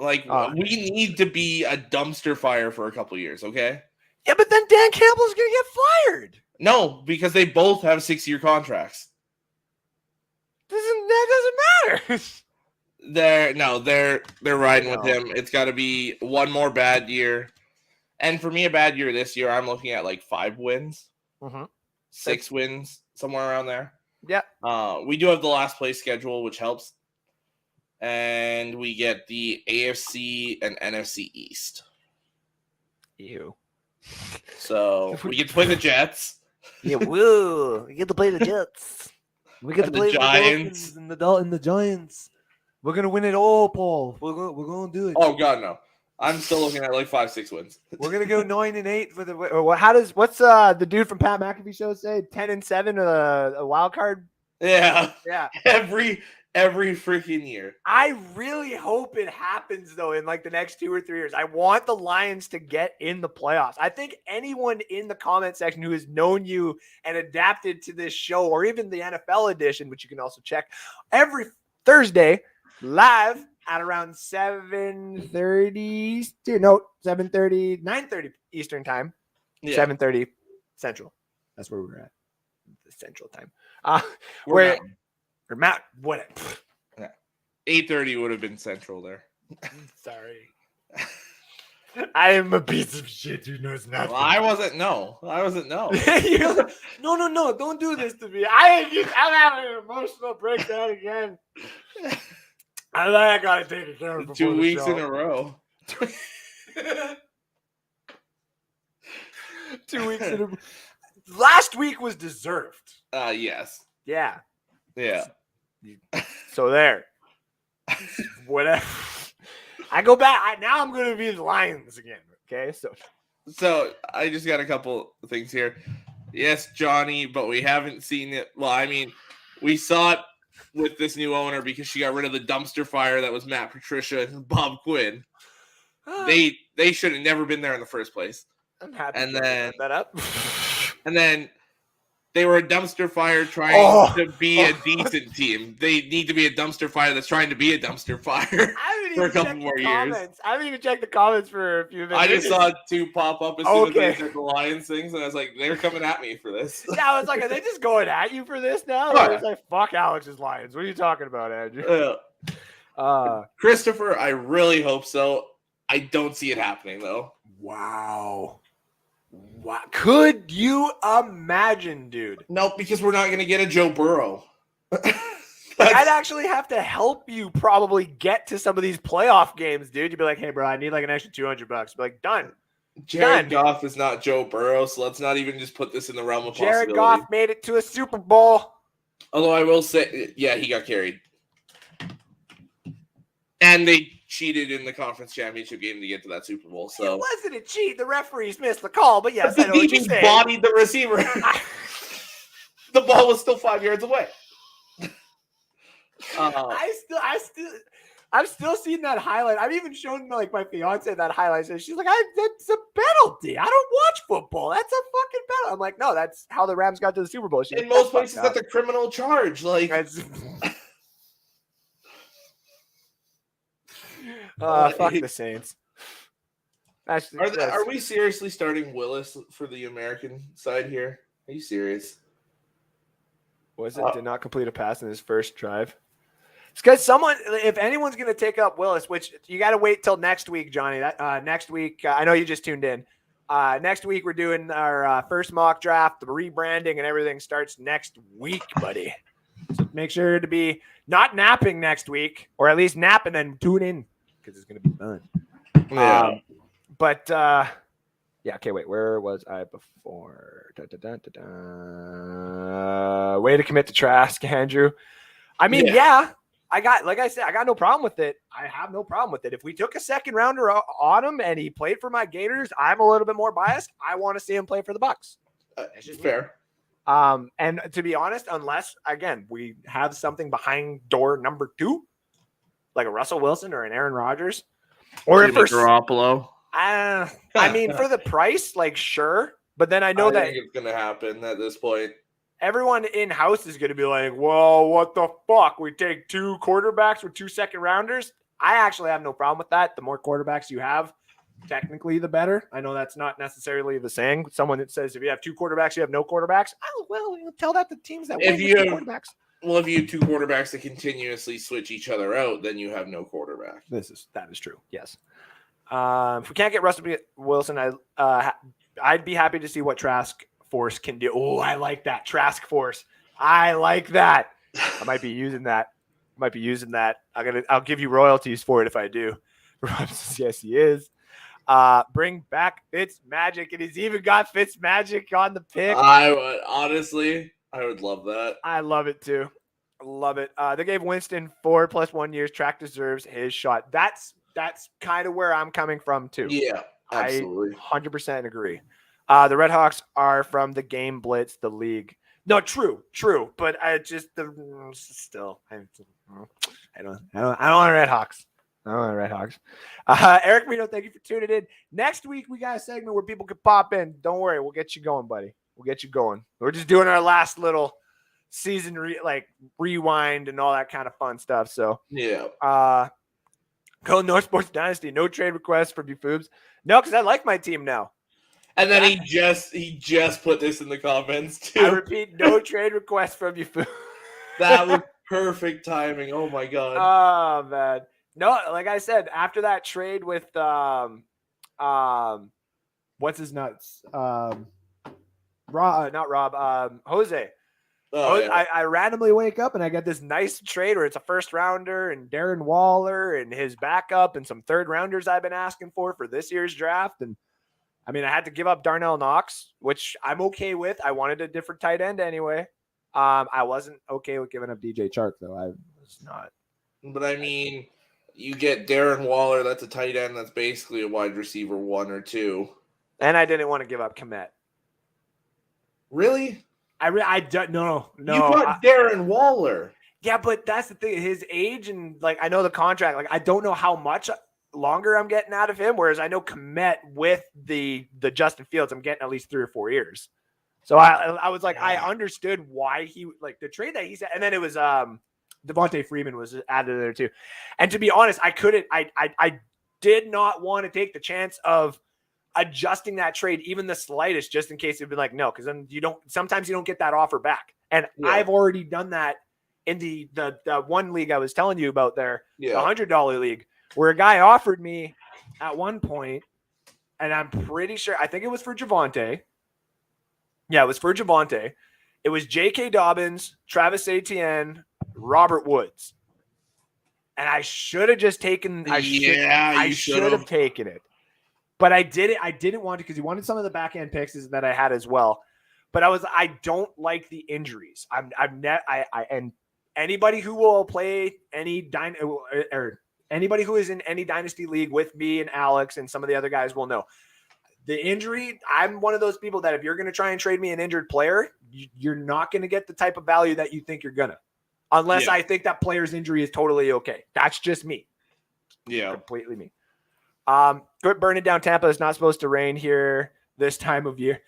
Like we need to be a dumpster fire for a couple years. Okay. Yeah, but then Dan Campbell's going to get fired. No, because they both have 6-year contracts. That doesn't matter. They're riding with him. It's got to be one more bad year, and for me, a bad year this year, I'm looking at like 5 wins, 6 wins, somewhere around there. Yeah. We do have the last place schedule, which helps, and we get the AFC and NFC East. Ew. So we get to play the Jets. Yeah, woo! We get to play the Jets. We get to play the Giants and the Giants. We're gonna win it all, Paul. We're gonna do it. Oh God, no! I'm still looking at like 5-6 wins. We're gonna go 9-8 for the. What's the dude from Pat McAfee show say? 10-7, a wild card. Yeah. Every freaking year. I really hope it happens though in like the next 2 or 3 years. I want the Lions to get in the playoffs. I think anyone in the comment section who has known you and adapted to this show, or even the NFL edition, which you can also check every Thursday live at around 7:30 9:30 Eastern time. 7:30 Central. That's where we're at. The Central time. Where Matt, what? 8:30 would have been Central there. Sorry. I am a piece of shit who knows nothing. Well, I wasn't. No. You're like, no, don't do this to me. I'm having an emotional breakdown again. I gotta take a care of 2 weeks in a row. 2 weeks in a row. last week was deserved. Yes. Yeah. Yeah. So there. Whatever. I go back. Now I'm going to be the Lions again. Okay. So I just got a couple things here. Yes, Johnny, but we haven't seen it. Well, I mean, we saw it with this new owner because she got rid of the dumpster fire that was Matt Patricia and Bob Quinn. They should have never been there in the first place. I'm happy to bring that up. And then they were a dumpster fire trying to be a decent team. They need to be a dumpster fire that's trying to be a dumpster fire for a couple more years. I haven't even checked the comments for a few minutes. I just saw two pop up as soon as they said the Lions things, and I was like, they're coming at me for this. Yeah, I was like, are they just going at you for this now? I was like, fuck Alex's Lions. What are you talking about, Andrew? Christopher, I really hope so. I don't see it happening, though. Wow. Could you imagine, dude? No, because we're not going to get a Joe Burrow. I'd actually have to help you probably get to some of these playoff games, dude. You'd be like, hey, bro, I need like an extra $200. Be like, done. Jared Goff is not Joe Burrow, so let's not even just put this in the realm of possibility. Jared Goff made it to a Super Bowl. Although I will say, yeah, he got carried. And they cheated in the conference championship game to get to that Super Bowl. So it wasn't a cheat. The referees missed the call, but yes, I know what you're saying. Bodied the receiver. The ball was still 5 yards away. I've still seen that highlight. I've even shown like my fiance that highlight. And she's like, that's a penalty. I don't watch football. That's a fucking penalty. I'm like, no, that's how the Rams got to the Super Bowl. In most places, that's a criminal charge. Like, fuck the Saints. Are we seriously starting Willis for the American side here? Are you serious? Was it did not complete a pass in his first drive? It's because if anyone's going to take up Willis, which you got to wait till next week, Johnny. Next week, I know you just tuned in. Next week, we're doing our first mock draft. The rebranding and everything starts next week, buddy. So make sure to be not napping next week, or at least nap and then tune in because it's going to be fun. Yeah. Yeah, okay, wait. Where was I before? Way to commit to Trask, Andrew. I mean, yeah, I got no problem with it. I have no problem with it. If we took a second rounder on him and he played for my Gators, I'm a little bit more biased. I want to see him play for the Bucs. That's just fair. And to be honest, unless, again, we have something behind door number 2, like a Russell Wilson or an Aaron Rodgers, or if Garoppolo. I mean, for the price, like, sure. But then I think it's going to happen at this point. Everyone in-house is going to be like, well, what the fuck? We take 2 quarterbacks with 2 second rounders? I actually have no problem with that. The more quarterbacks you have, technically the better. I know that's not necessarily the saying. Someone that says if you have 2 quarterbacks, you have no quarterbers. Oh, well, you tell that to teams that win with 2 quarterbacks. Well, if you have 2 quarterbacks that continuously switch each other out, then you have no quarterback. That is true. Yes. If we can't get Russell Wilson, I'd be happy to see what Trask Force can do. Oh, I like that. Trask Force. I like that. I might be using that. I'll give you royalties for it if I do. Rob says, yes, he is. Bring back Fitzmagic, and he's even got Fitzmagic on the pick. I would love that. I love it too. I love it. They gave Winston 4 + 1 years. Track deserves his shot. That's kind of where I'm coming from too. Yeah, absolutely. I 100% agree. The Red Hawks are from the game blitz, the league. No, true. But I don't want Red Hawks. Eric Mino, thank you for tuning in. Next week, we got a segment where people can pop in. Don't worry. We'll get you going, buddy. We'll get you going. We're just doing our last little season rewind and all that kind of fun stuff. So, yeah. Go North Sports Dynasty. No trade requests from you, Foobz. No, because I like my team now. And then he just put this in the comments too. I repeat, no trade requests from you, Foobz. That was perfect timing. Oh my god. Oh man. No, like I said, after that trade with what's his nuts? Not Rob. Jose. Oh, yeah. I randomly wake up and I get this nice trade where it's a first rounder and Darren Waller and his backup and some third rounders I've been asking for this year's draft. And I mean, I had to give up Darnell Knox, which I'm okay with. I wanted a different tight end anyway. I wasn't okay with giving up DJ Chark, though. I was not. But I mean, you get Darren Waller. That's a tight end. That's basically a wide receiver 1 or 2. And I didn't want to give up Kmet. Really? I don't. No. You got Darren Waller. Yeah, but that's the thing. His age and like I know the contract. Like I don't know how much longer I'm getting out of him. Whereas I know Kmet with the Justin Fields, I'm getting at least 3 or 4 years. So I was like, I understood why he like the trade that he said, and then it was Devontae Freeman was added there too. And to be honest, I couldn't. I did not want to take the chance of adjusting that trade even the slightest, just in case it'd be like no, because then sometimes you don't get that offer back. And I've already done that in the one league I was telling you about there, the $100 league, where a guy offered me at one point, and I'm pretty sure, I think it was for Javonte. Yeah, it was for Javonte. It was J.K. Dobbins, Travis Etienne, Robert Woods. And I should have just taken I should have taken it. But I didn't want to because he wanted some of the back end picks that I had as well. But I don't like the injuries. And anybody who will play anybody who is in any dynasty league with me and Alex and some of the other guys will know. The injury, I'm one of those people that if you're going to try and trade me an injured player, you're not going to get the type of value that you think you're going to. Unless I think that player's injury is totally okay. That's just me. Yeah. Completely me. Quit burning down Tampa. It's not supposed to rain here this time of year.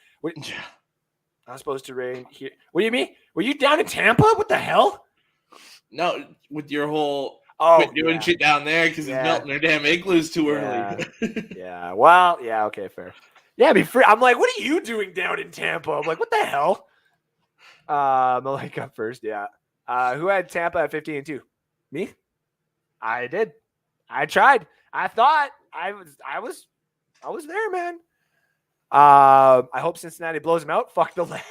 Not supposed to rain here. What do you mean? Were you down in Tampa? What the hell? No, with your whole quit doing shit down there because it's melting their damn igloos too early. Yeah. Well, yeah, okay, fair. Yeah, be free. I'm like, what are you doing down in Tampa? I'm like, what the hell? Malik up first, yeah. Who had Tampa at 15-2? Me? I did. I tried. I thought I was there, man. I hope Cincinnati blows them out. Fuck the Lambs.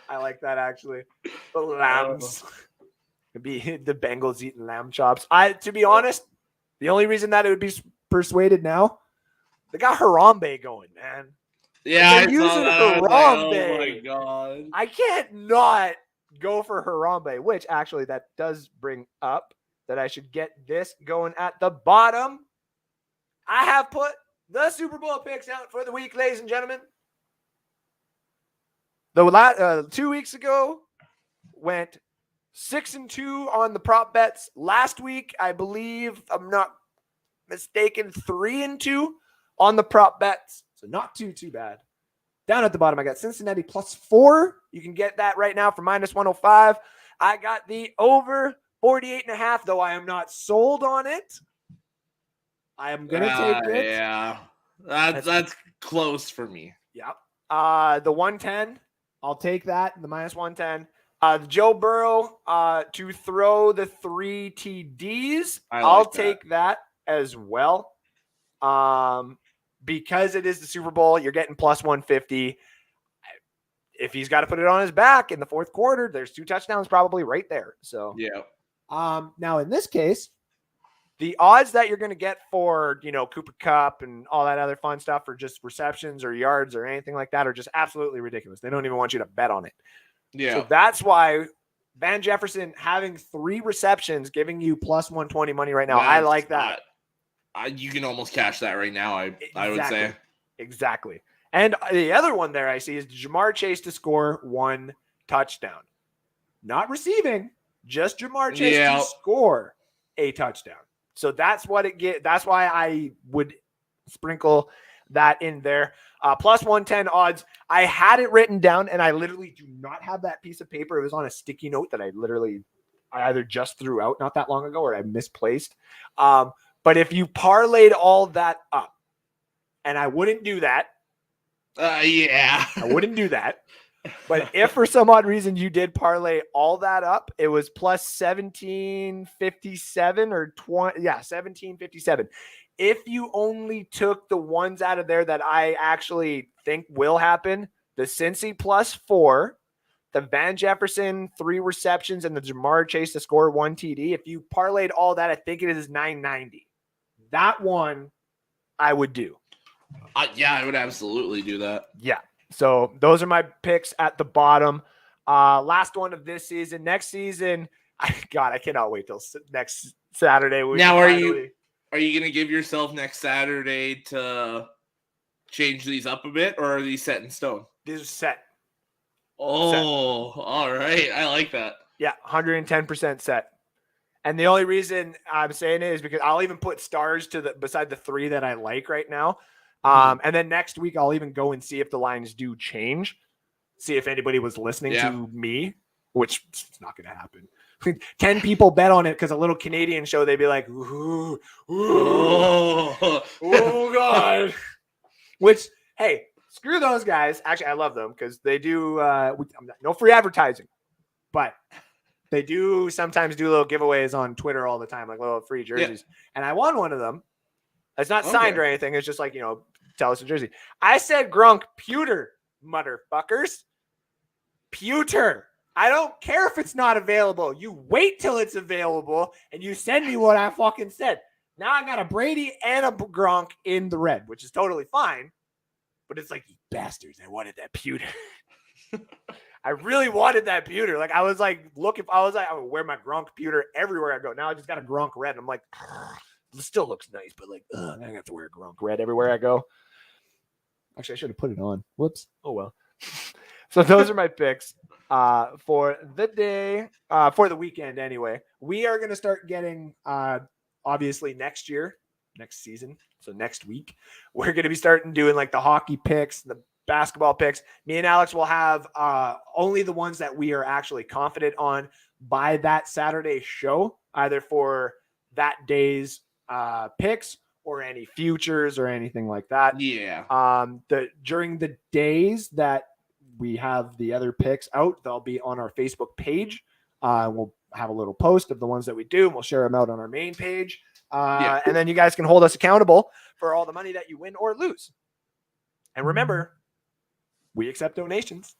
I like that actually. The Lambs. It'd be the Bengals eating lamb chops. To be honest, the only reason that it would be persuaded now, they got Harambe going, man. Yeah, they're using Harambe. Oh my god. I can't not go for Harambe, which actually that does bring up that I should get this going at the bottom. I have put the Super Bowl picks out for the week, ladies and gentlemen. The 2 weeks ago went 6-2 on the prop bets. Last week, I believe, I'm not mistaken, 3-2 on the prop bets. So not too bad. Down at the bottom, I got Cincinnati +4. You can get that right now for -105. I got the over 48.5, though I am not sold on it. I am going to take it. Yeah. That's close for me. Yep. The 110, I'll take that. The -110. Joe Burrow to throw the 3 TDs. I'll take that as well. Because it is the Super Bowl, you're getting +150. If he's got to put it on his back in the fourth quarter, there's 2 touchdowns probably right there. So yeah. Now in this case, the odds that you're going to get for, Cooper Kupp and all that other fun stuff for just receptions or yards or anything like that are just absolutely ridiculous. They don't even want you to bet on it. Yeah. So that's why Van Jefferson having 3 receptions, giving you +120 money right now. I like that. You can almost cash that right now. I would say. Exactly. And the other one there I see is Jamar Chase to score 1 touchdown. Not receiving, just Jamar Chase to score a touchdown. So that's what it get. That's why I would sprinkle that in there. +110 odds. I had it written down, and I literally do not have that piece of paper. It was on a sticky note that I either just threw out not that long ago or I misplaced. But if you parlayed all that up, and I wouldn't do that. I wouldn't do that. But if for some odd reason you did parlay all that up, it was +1757 or 20. Yeah, 1757. If you only took the ones out of there that I actually think will happen, the Cincy +4, the Van Jefferson 3 receptions, and the Jamar Chase to score 1 TD. If you parlayed all that, I think it is 990. That one I would do. Yeah, I would absolutely do that. Yeah. So those are my picks at the bottom. Last one of this season. Next season, I cannot wait till next Saturday. Now, are you going to give yourself next Saturday to change these up a bit, or are these set in stone? These are set. Oh, set. All right. I like that. Yeah, 110% set. And the only reason I'm saying it is because I'll even put stars beside the 3 that I like right now. And then next week, I'll even go and see if the lines do change. See if anybody was listening to me, which is not going to happen. 10 people bet on it because a little Canadian show, they'd be like, ooh, oh God. Which, hey, screw those guys. Actually, I love them because they do no free advertising, but they do sometimes do little giveaways on Twitter all the time, like little free jerseys. Yeah. And I won one of them. It's not signed or anything. It's just like, tell us a jersey. I said Gronk pewter, motherfuckers. Pewter. I don't care if it's not available. You wait till it's available and you send me what I fucking said. Now I got a Brady and a Gronk in the red, which is totally fine. But it's like, you bastards, I wanted that pewter. I really wanted that pewter. Like, I was like, I would wear my Gronk pewter everywhere I go. Now I just got a Gronk red. And I'm like, it still looks nice, but like, I have to wear a Gronk red everywhere I go. Actually, I should have put it on. Whoops. Oh, well. So those are my picks for the day, for the weekend anyway. We are going to start getting, obviously, next season, so next week, we're going to be starting doing like the hockey picks, the basketball picks. Me and Alex will have only the ones that we are actually confident on by that Saturday show, either for that day's picks or any futures or anything like that. Yeah. During the days that we have the other picks out, they'll be on our Facebook page. We'll have a little post of the ones that we do, and we'll share them out on our main page. And then you guys can hold us accountable for all the money that you win or lose. And remember, we accept donations.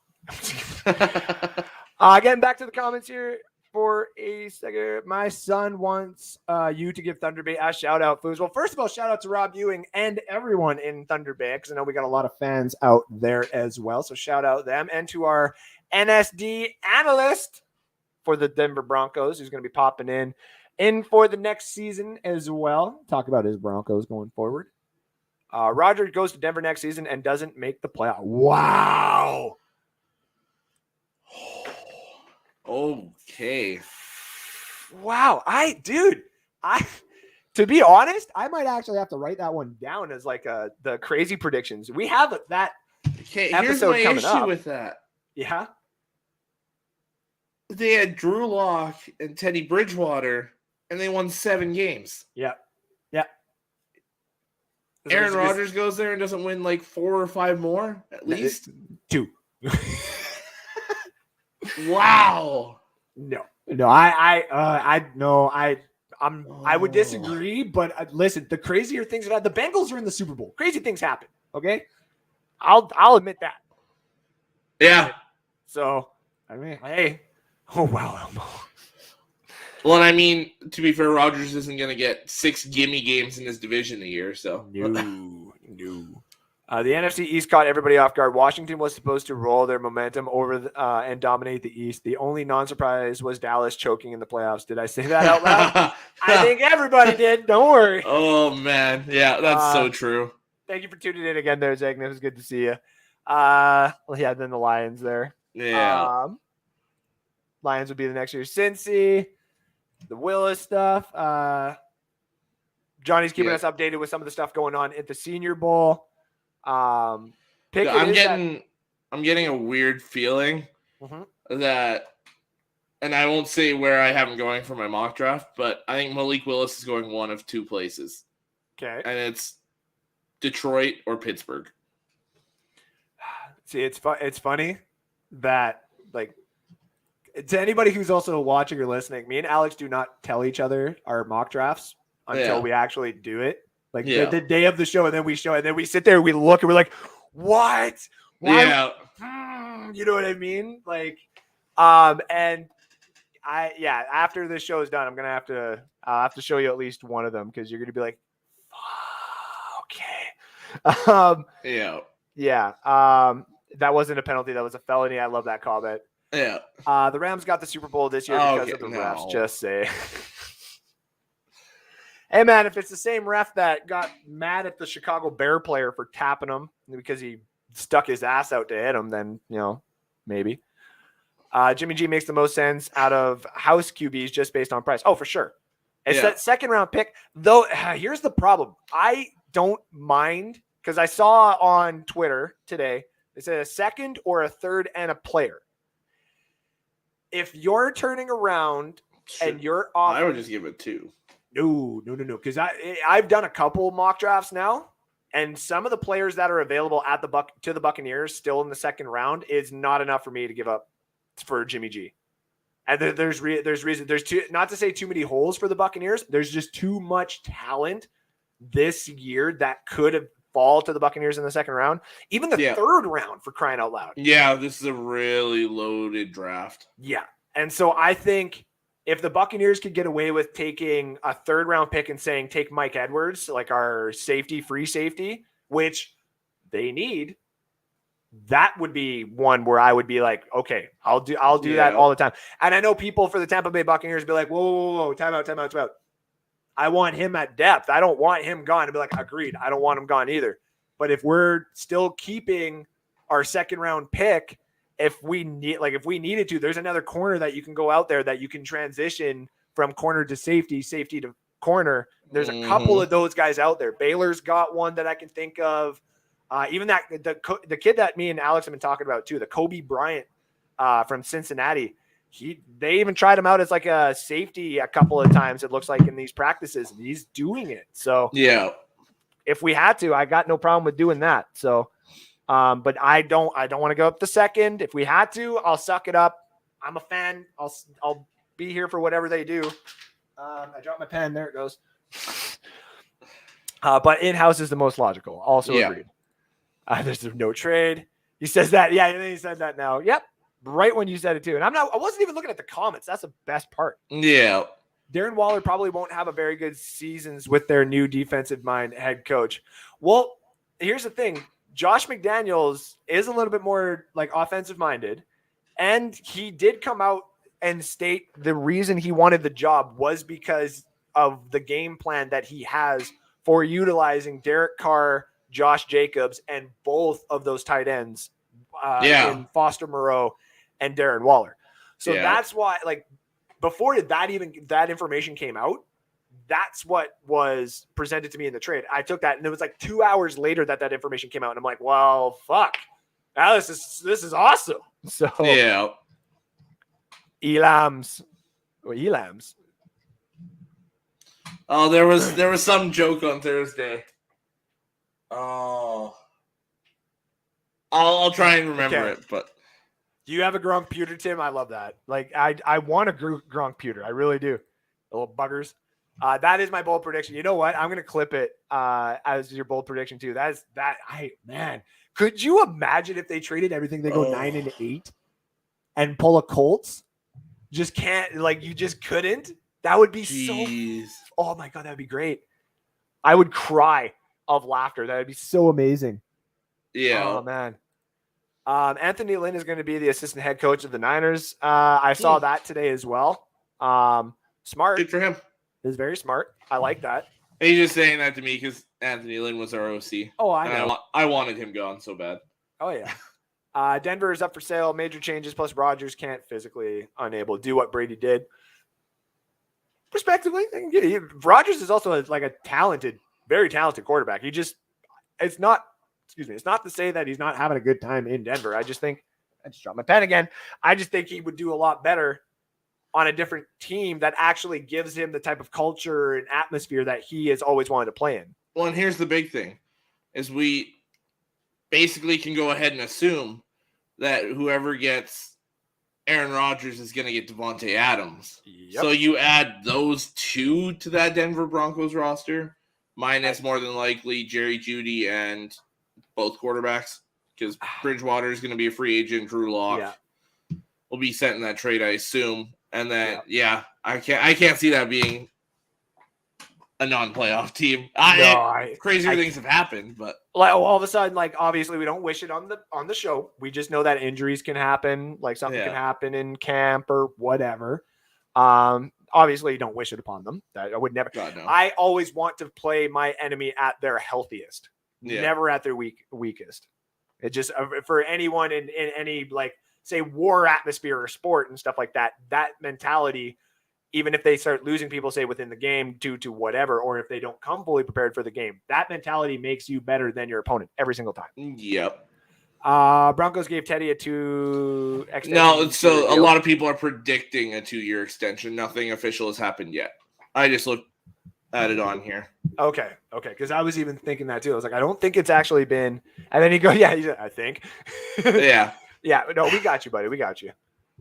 Getting back to the comments here for a second. My son wants you to give Thunder Bay a shout out, Foobz. Well, first of all, shout out to Rob Ewing and everyone in Thunder Bay, because I know we got a lot of fans out there as well. So shout out them, and to our NSD analyst for the Denver Broncos, who's going to be popping in for the next season as well. Talk about his Broncos going forward. Roger goes to Denver next season and doesn't make the playoff. Wow. Okay. Wow. To be honest, I might actually have to write that one down as like the crazy predictions. We have that episode coming up. Here's my issue with that. Yeah. They had Drew Lock and Teddy Bridgewater, and they won 7 games. Yeah. Aaron Rodgers goes there and doesn't win like 4 or 5 more, at least 2. Wow. No, I would disagree, but listen, the crazier things about the Bengals are in the Super Bowl. Crazy things happen. Okay, I'll admit that. Yeah. So I mean, hey, oh wow, Elmo. Well, and I mean, to be fair, Rodgers isn't going to get 6 gimme games in his division a year, so. No. The NFC East caught everybody off guard. Washington was supposed to roll their momentum over and dominate the East. The only non-surprise was Dallas choking in the playoffs. Did I say that out loud? I think everybody did. Don't worry. Oh, man. Yeah, that's so true. Thank you for tuning in again there, Zach. It was good to see you. Then the Lions there. Yeah. Lions would be the next year. Cincy. The Willis stuff. Johnny's keeping us updated with some of the stuff going on at the Senior Bowl. I'm getting a weird feeling that, and I won't say where I have him going for my mock draft, but I think Malik Willis is going one of 2 places. Okay. And it's Detroit or Pittsburgh. See, it's funny that, like, to anybody who's also watching or listening, me and Alex do not tell each other our mock drafts until we actually do it. Like the day of the show, and then we show it, and then we sit there, we look, and we're like, what? Why? Yeah. You know what I mean? like, and after this show is done, I'm gonna have to show you at least one of them, because you're gonna be like, okay. That wasn't a penalty. That was a felony. I love that comment. Yeah. The Rams got the Super Bowl this year because of the refs. Just say. Hey, man, if it's the same ref that got mad at the Chicago Bear player for tapping him because he stuck his ass out to hit him, then, maybe. Jimmy G makes the most sense out of house QBs just based on price. Oh, for sure. It's that second-round pick. Though, here's the problem. I don't mind because I saw on Twitter today, they said a second or a third and a player. If you're turning around and you're off, I would just give it 2. No. Because I've done a couple mock drafts now, and some of the players that are available at to the Buccaneers still in the second round is not enough for me to give up for Jimmy G. And there's reason. There's not to say too many holes for the Buccaneers. There's just too much talent this year that could have fall to the Buccaneers in the second round, even the third round, for crying out loud. Yeah, this is a really loaded draft. Yeah, and so I think if the Buccaneers could get away with taking a third round pick and saying, take Mike Edwards, like our free safety, which they need, that would be one where I would be like, okay, I'll do that all the time. And I know people for the Tampa Bay Buccaneers be like, whoa, time out. I want him at depth. I don't want him gone. To be like, agreed. I don't want him gone either. But if we're still keeping our second round pick, if we needed to, there's another corner that you can go out there that you can transition from corner to safety to corner. There's a couple of those guys out there. Baylor's got one that I can think of. Even that the kid that me and Alex have been talking about too, the Kobe Bryant from Cincinnati. They even tried him out as like a safety a couple of times. It looks like in these practices, and he's doing it. So if we had to, I got no problem with doing that. So. But I don't want to go up the second. If we had to, I'll suck it up. I'm a fan. I'll be here for whatever they do. I dropped my pen. There it goes. But in-house is the most logical. Also agreed. There's no trade. He says that. Yeah, and then he said that now. Yep. Right when you said it too. And I wasn't even looking at the comments. That's the best part. Yeah. Darren Waller probably won't have a very good seasons with their new defensive mind head coach. Well, here's the thing. Josh McDaniels is a little bit more like offensive minded, and he did come out and state the reason he wanted the job was because of the game plan that he has for utilizing Derek Carr, Josh Jacobs, and both of those tight ends, in Foster Moreau and Darren Waller. So that's why, like, before that information came out, that's what was presented to me in the trade. I took that, and it was like 2 hours later that information came out, and I'm like, well, fuck. Now this is awesome. So Elams. Oh, there was some joke on Thursday. Oh, I'll try and remember it. But do you have a Gronk pewter, Tim? I love that. Like I want a Gronk pewter. I really do. The little buggers. That is my bold prediction. You know what? I'm going to clip it as your bold prediction too. Man, could you imagine if they traded everything? They go 9-8 and pull a Colts. You just couldn't. That would be so. Oh my God, that would be great. I would cry of laughter. That would be so amazing. Yeah. Oh man. Anthony Lynn is going to be the assistant head coach of the Niners. I saw that today as well. Smart. Good for him. Is very smart. I like that. He's just saying that to me because Anthony Lynn was our OC. Oh, I know. I wanted him gone so bad. Oh, yeah. Denver is up for sale. Major changes. Plus, Rodgers can't physically unable to do what Brady did. Respectively, Rodgers is also like a talented, very talented quarterback. It's not to say that he's not having a good time in Denver. I just dropped my pen again. I just think he would do a lot better on a different team that actually gives him the type of culture and atmosphere that he has always wanted to play in. Well, and here's the big thing is we basically can go ahead and assume that whoever gets Aaron Rodgers is going to get Devontae Adams. Yep. So you add those two to that Denver Broncos roster, minus more than likely Jerry Jeudy and both quarterbacks, because Bridgewater is going to be a free agent. Drew Lock will be sent in that trade, I assume. And then, I can't see that being a non-playoff team. Crazier things have happened, but like all of a sudden, like obviously we don't wish it on the show. We just know that injuries can happen, like something can happen in camp or whatever. Obviously you don't wish it upon them. I would never. God, no. I always want to play my enemy at their healthiest, never at their weakest. It just for anyone in any like say war atmosphere or sport and stuff like that. That mentality. Even if they start losing people, say, within the game due to whatever, or if they don't come fully prepared for the game, that mentality makes you better than your opponent every single time. Yep. Broncos gave Teddy a 2 extension. No, so a lot of people are predicting a 2-year extension. Nothing official has happened yet. I just looked at it on here. Okay. Because I was even thinking that too. I was like, I don't think it's actually been. And then you go, yeah, I think. Yeah. Yeah, no, we got you, buddy. We got you.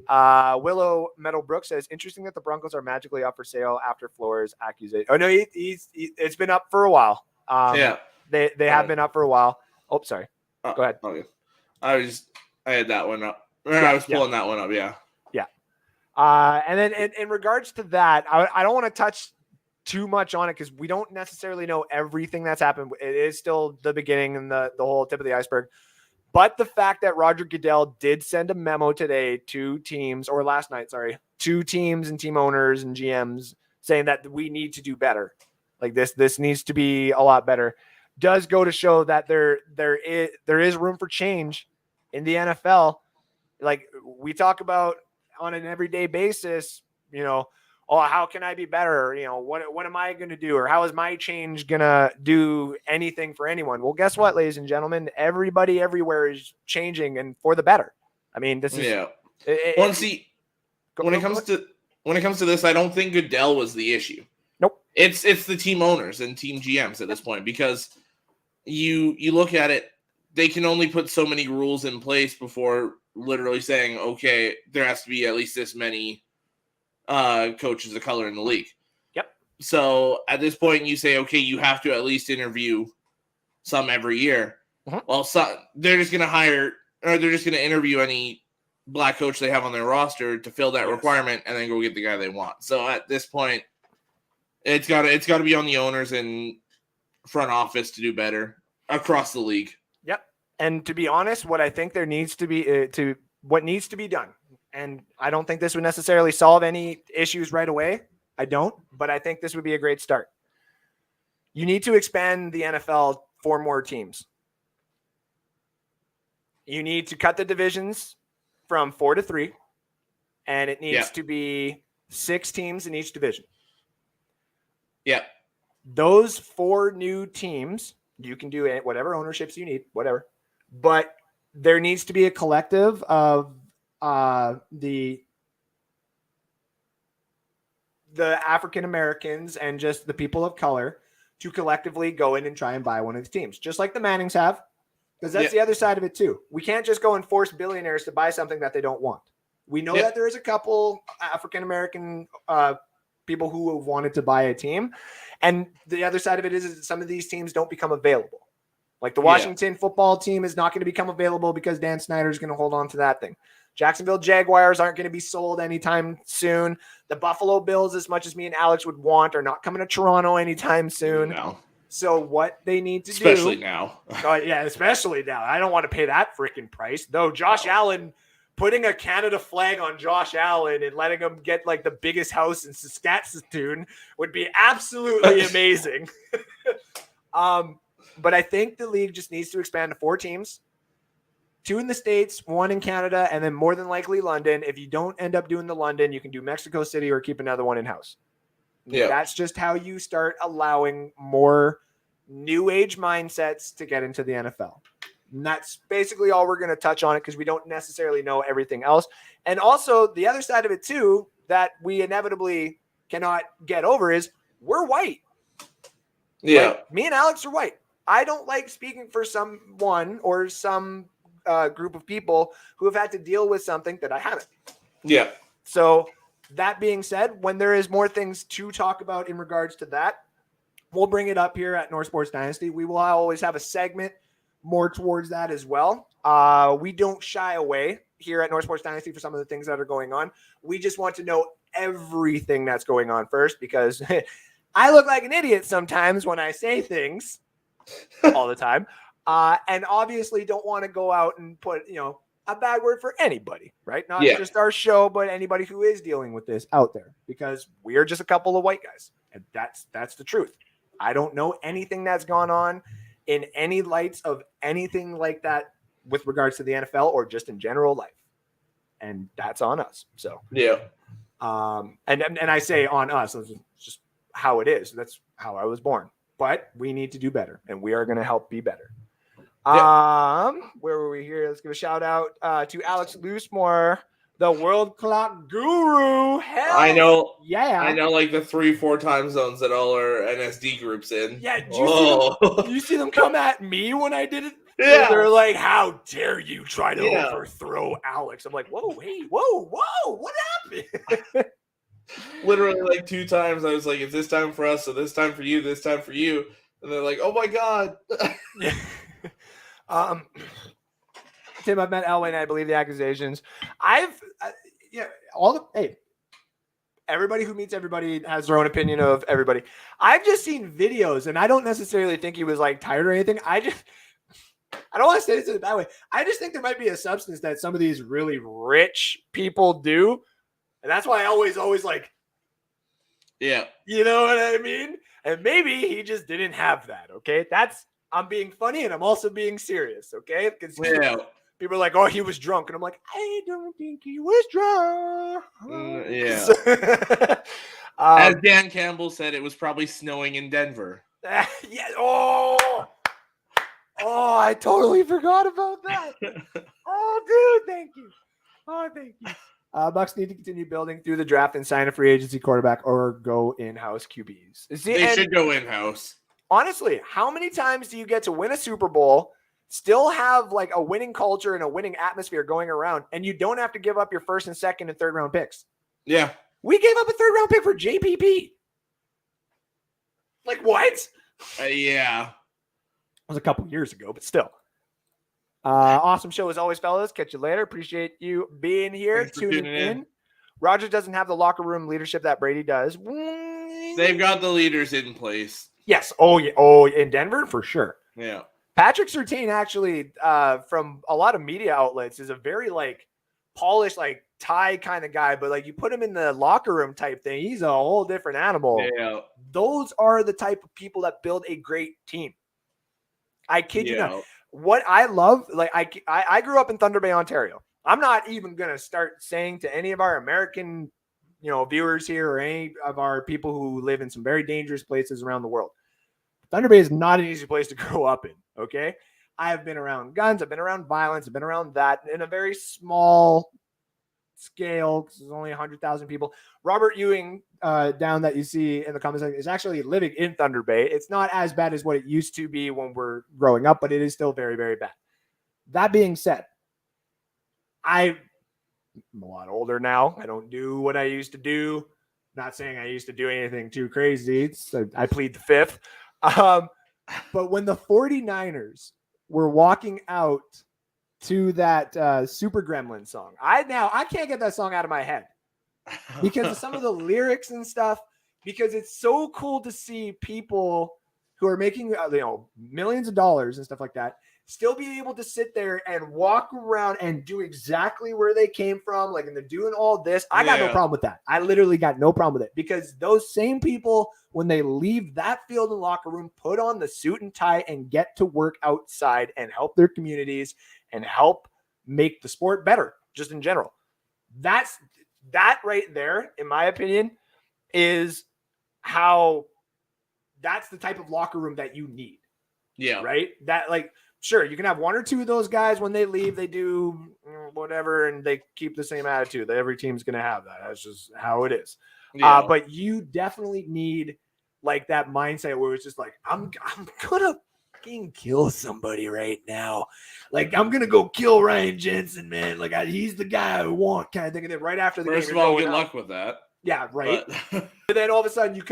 Willow Meadowbrook says, interesting that the Broncos are magically up for sale after Flores' accusation. Oh no, he's it's been up for a while. They have been up for a while. Oh, sorry. Go ahead. Okay. I had that one up. I was pulling that one up. Yeah. And then in regards to that, I don't want to touch too much on it because we don't necessarily know everything that's happened. It is still the beginning and the whole tip of the iceberg. But the fact that Roger Goodell did send a memo today to teams, or last night, to teams and team owners and GMs saying that we need to do better. Like this needs to be a lot better. Does go to show that there is room for change in the NFL. Like we talk about on an everyday basis, how can I be better? What am I going to do? Or how is my change going to do anything for anyone? Well, guess what, ladies and gentlemen, everybody everywhere is changing and for the better. I mean, this is, when it comes to this, I don't think Goodell was the issue. Nope. It's the team owners and team GMs at this point, because you look at it, they can only put so many rules in place before literally saying, okay, there has to be at least this many coaches of color in the league. Yep. So at this point, you say, okay, you have to at least interview some every year. Mm-hmm. Well, they're just going to hire, or they're just going to interview any black coach they have on their roster to fill that requirement, and then go get the guy they want. So at this point, it's got to be on the owners and front office to do better across the league. Yep. And to be honest, what I think there needs to be what needs to be done. And I don't think this would necessarily solve any issues right away. I don't, but I think this would be a great start. You need to expand the NFL 4 more teams. You need to cut the divisions from 4 to 3, and it needs to be 6 teams in each division. Yeah. Those 4 new teams, you can do whatever ownerships you need, whatever. But there needs to be a collective of the African Americans and just the people of color to collectively go in and try and buy one of the teams, just like the Mannings have, because that's the other side of it too. We can't just go and force billionaires to buy something that they don't want. We know that there is a couple African American people who have wanted to buy a team, and the other side of it is that some of these teams don't become available. Like the Washington football team is not going to become available because Dan Snyder is going to hold on to that thing. Jacksonville Jaguars aren't going to be sold anytime soon. The Buffalo Bills, as much as me and Alex would want, are not coming to Toronto anytime soon. No. So what they need to especially now. Especially now. I don't want to pay that freaking price. Though Josh Allen, putting a Canada flag on Josh Allen and letting him get like the biggest house in Saskatchewan would be absolutely amazing. But I think the league just needs to expand to 4 teams. 2 in the States, 1 in Canada, and then more than likely London. If you don't end up doing the London, you can do Mexico City or keep another one in-house. Yeah. That's just how you start allowing more new age mindsets to get into the NFL. And that's basically all we're going to touch on it because we don't necessarily know everything else. And also the other side of it too, that we inevitably cannot get over is we're white. Yeah. Like, me and Alex are white. I don't like speaking for someone or some group of people who have had to deal with something that I haven't. Yeah. So that being said, when there is more things to talk about in regards to that, we'll bring it up here at North Sports Dynasty. We will always have a segment more towards that as well. We don't shy away here at North Sports Dynasty for some of the things that are going on. We just want to know everything that's going on first because I look like an idiot sometimes when I say things all the time. And obviously don't want to go out and put, a bad word for anybody, right? Not just our show, but anybody who is dealing with this out there, because we are just a couple of white guys. And that's the truth. I don't know anything that's gone on in any lights of anything like that with regards to the NFL or just in general life. And that's on us. So, and I say on us, it's just how it is. That's how I was born. But we need to do better, and we are going to help be better. Where were we here? Let's give a shout out to Alex Loosemore, the world clock guru. Hell, I know. Yeah. I know like the 3-4 time zones that all our NSD groups in. Yeah. Do you see them come at me when I did it? Yeah. They're like, how dare you try to overthrow Alex? I'm like, whoa, what happened? Literally like 2 times I was like, it's this time for us, so this time for you, this time for you. And they're like, oh my God. Tim, I've met Elway and I believe the accusations. Everybody who meets everybody has their own opinion of everybody. I've just seen videos, and I don't necessarily think he was like tired or anything. I don't want to say this in a bad way. I just think there might be a substance that some of these really rich people do. And that's why I always like, yeah, you know what I mean? And maybe he just didn't have that. Okay. I'm being funny and I'm also being serious. Okay. Because people are like, oh, he was drunk. And I'm like, I don't think he was drunk. As Dan Campbell said, it was probably snowing in Denver. Yeah. Oh, I totally forgot about that. Oh, dude, thank you. Bucks need to continue building through the draft and sign a free agency quarterback or go in-house QBs. They should go in-house. Honestly, how many times do you get to win a Super Bowl, still have like a winning culture and a winning atmosphere going around, and you don't have to give up your first and second and third round picks? Yeah. We gave up a third round pick for JPP. Like what? Yeah. It was a couple years ago, but still. Awesome show as always, fellas. Catch you later. Appreciate you being here, tuning in. Rodgers doesn't have the locker room leadership that Brady does. They've got the leaders in place. Yes. Oh, yeah. Oh, in Denver for sure. Yeah. Patrick Surtain actually, from a lot of media outlets, is a very like polished, like tie kind of guy. But like you put him in the locker room type thing, he's a whole different animal. Yeah. Those are the type of people that build a great team. I kid you not. What I love, like I grew up in Thunder Bay, Ontario. I'm not even going to start saying to any of our American, viewers here or any of our people who live in some very dangerous places around the world. Thunder Bay is not an easy place to grow up in. Okay. I have been around guns. I've been around violence. I've been around that in a very small scale because there's only 100,000 people. Robert Ewing down that you see in the comments is actually living in Thunder Bay. It's not as bad as what it used to be when we're growing up, but it is still very, very bad. That being said, I'm a lot older now. I don't do what I used to do. Not saying I used to do anything too crazy. So I plead the fifth. But when the 49ers were walking out to that Super Gremlin song, I can't get that song out of my head because of some of the lyrics and stuff, because it's so cool to see people who are making millions of dollars and stuff like that still be able to sit there and walk around and do exactly where they came from, like, and they're doing all this. I got no problem with that. I literally got no problem with it, because those same people, when they leave that field and locker room, put on the suit and tie and get to work outside and help their communities and help make the sport better, just in general. That right there, in my opinion, is how that's the type of locker room that you need. Yeah. Right? That, like, sure, you can have one or two of those guys when they leave, they do whatever, and they keep the same attitude. Every team's going to have that. That's just how it is. Yeah. But you definitely need like that mindset where it's just like, I'm going to fucking kill somebody right now. Like, I'm going to go kill Ryan Jensen, man. Like, he's the guy I want, kind of thing. And then right after the game, first of all, good luck with that. Yeah, right. But then all of a sudden you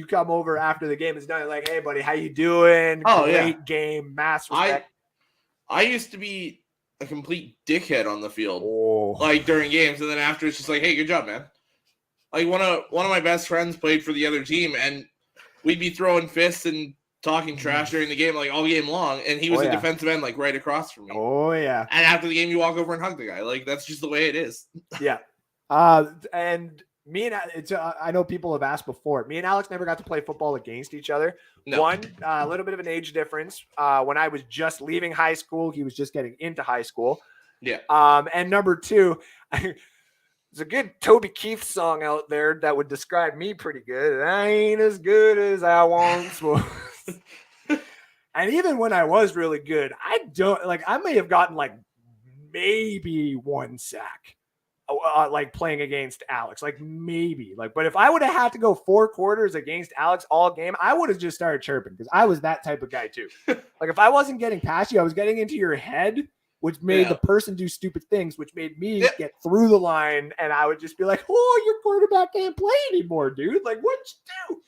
come over after the game is done. Like, hey, buddy, how you doing? Great game, mass respect. I used to be a complete dickhead on the field, like during games, and then after it's just like, hey, good job, man. Like one of my best friends played for the other team, and we'd be throwing fists and talking trash during the game, like all game long, and he was a defensive end, like right across from me. Oh yeah. And after the game, you walk over and hug the guy. Like that's just the way it is. Yeah. And me and I know people have asked before. Me and Alex never got to play football against each other. No. One, a little bit of an age difference. When I was just leaving high school, he was just getting into high school. Yeah. And number two, there's a good Toby Keith song out there that would describe me pretty good. I ain't as good as I once was. And even when I was really good, I may have gotten like maybe one sack. Like playing against Alex, like maybe, like, but if I would have had to go 4 quarters against Alex all game, I would have just started chirping because I was that type of guy too. Like if I wasn't getting past you, I was getting into your head, which made the person do stupid things, which made me get through the line, and I would just be like, "Oh, your quarterback can't play anymore, dude! Like, what'd you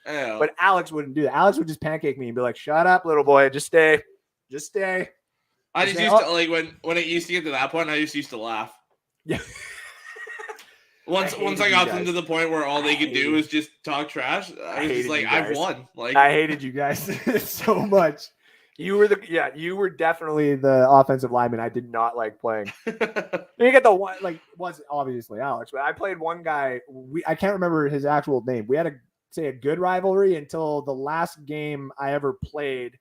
do?" But Alex wouldn't do that. Alex would just pancake me and be like, "Shut up, little boy. Just stay. Just stay." I just used to like when it used to get to that point, I just used to laugh. Yeah. Once I got them to the point where all they could do was just talk trash, I was just like, I've won. Like I hated you guys so much. You were definitely the offensive lineman I did not like playing. You get the one, like, was obviously Alex, but I played one guy. I can't remember his actual name. We had a good rivalry until the last game I ever played.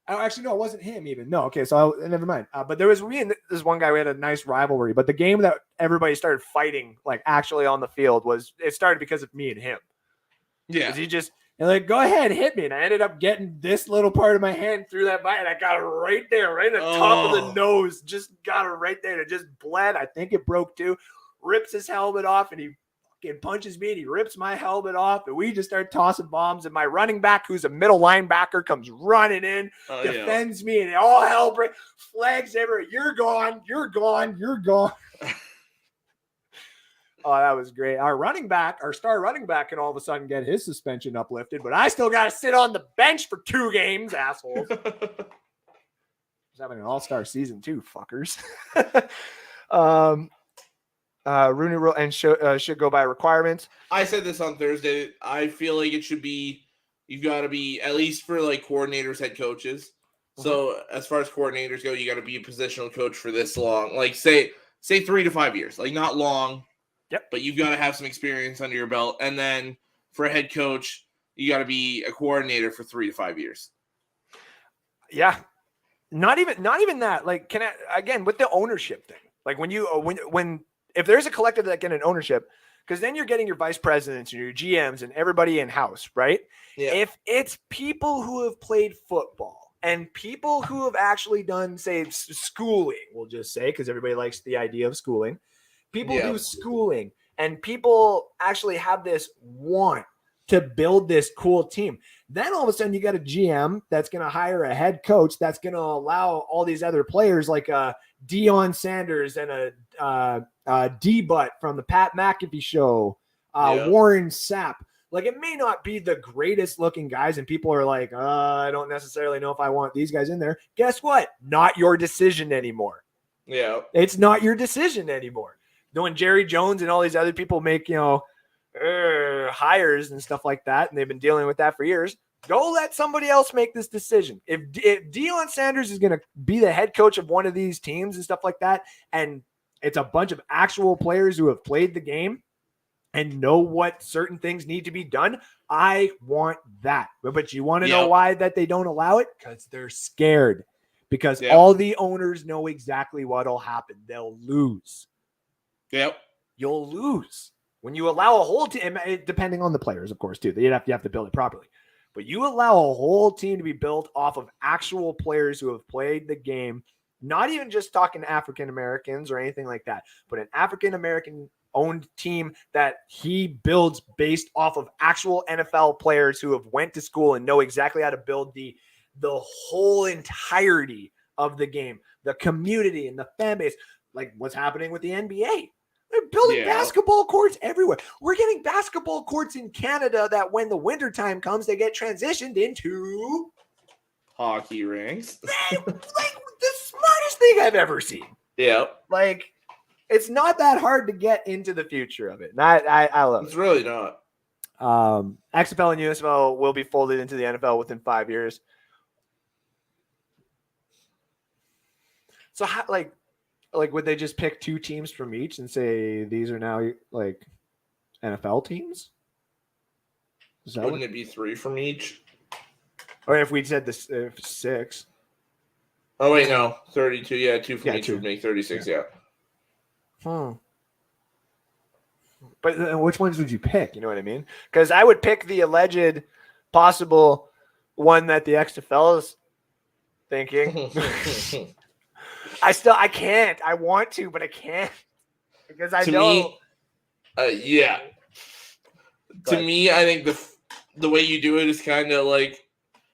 Oh, actually, no, it wasn't him even. No, okay, so never mind. But there was me and this one guy. We had a nice rivalry. But the game that everybody started fighting, like actually on the field, it started because of me and him. Yeah, he just like, go ahead, hit me, and I ended up getting this little part of my hand through that bite, and I got it right there, right in the top of the nose. Just got it right there, and it just bled. I think it broke too. Rips his helmet off, and he punches me and he rips my helmet off, and we just start tossing bombs, and my running back, who's a middle linebacker, comes running in, defends me, and all hell breaks, flags everywhere. You're gone. Oh, that was great. Our star running back can all of a sudden get his suspension uplifted, but I still got to sit on the bench for 2 games, assholes. He's having an all-star season too, fuckers. Rooney rule and should go by requirements. I said this on Thursday. I feel like it should be, you've got to be, at least for like coordinators, head coaches. So as far as coordinators go, you got to be a positional coach for this long. Like say 3 to 5 years, like not long. Yep. But you've got to have some experience under your belt. And then for a head coach, you got to be a coordinator for 3 to 5 years. Yeah. Not even that. Like, again, with the ownership thing, like if there's a collective that get an ownership, because then you're getting your vice presidents and your GMs and everybody in house, right? Yeah. If it's people who have played football and people who have actually done, say, schooling, we'll just say, because everybody likes the idea of schooling. People do schooling, and people actually have this want to build this cool team. Then all of a sudden you got a GM that's going to hire a head coach that's going to allow all these other players like Deion Sanders and a D-Butt from the Pat McAfee show, Warren Sapp. Like, it may not be the greatest looking guys, and people are like, I don't necessarily know if I want these guys in there. Guess what? Not your decision anymore. Yeah. It's not your decision anymore. When Jerry Jones and all these other people make, hires and stuff like that, and they've been dealing with that for years, go let somebody else make this decision. If Deion Sanders is going to be the head coach of one of these teams and stuff like that, and it's a bunch of actual players who have played the game and know what certain things need to be done, I want that. But you want to know why that they don't allow it? Because they're scared. Because all the owners know exactly what will happen. They'll lose. Yep. You'll lose. When you allow a whole team, depending on the players, of course, too. You have to build it properly. But you allow a whole team to be built off of actual players who have played the game, not even just talking African Americans or anything like that, but an African American owned team that he builds based off of actual NFL players who have went to school and know exactly how to build the whole entirety of the game, the community and the fan base, like what's happening with the NBA. They're building basketball courts everywhere. We're getting basketball courts in Canada that when the wintertime comes, they get transitioned into hockey rinks. Like the smartest thing I've ever seen. Yeah. Like, it's not that hard to get into the future of it. And I love it. It's really not. XFL and USFL will be folded into the NFL within 5 years. So how, like would they just pick 2 teams from each and say these are now like NFL teams? Wouldn't it be 3 from each? Or if we said this, 6. Oh wait, no, 32. Yeah, 2 from each would make 36. Yeah. But which ones would you pick? You know what I mean? Because I would pick the alleged possible one that the XFL is thinking. I can't. I want to, but I can't because I know. Yeah. To me, I think the way you do it is kind of like,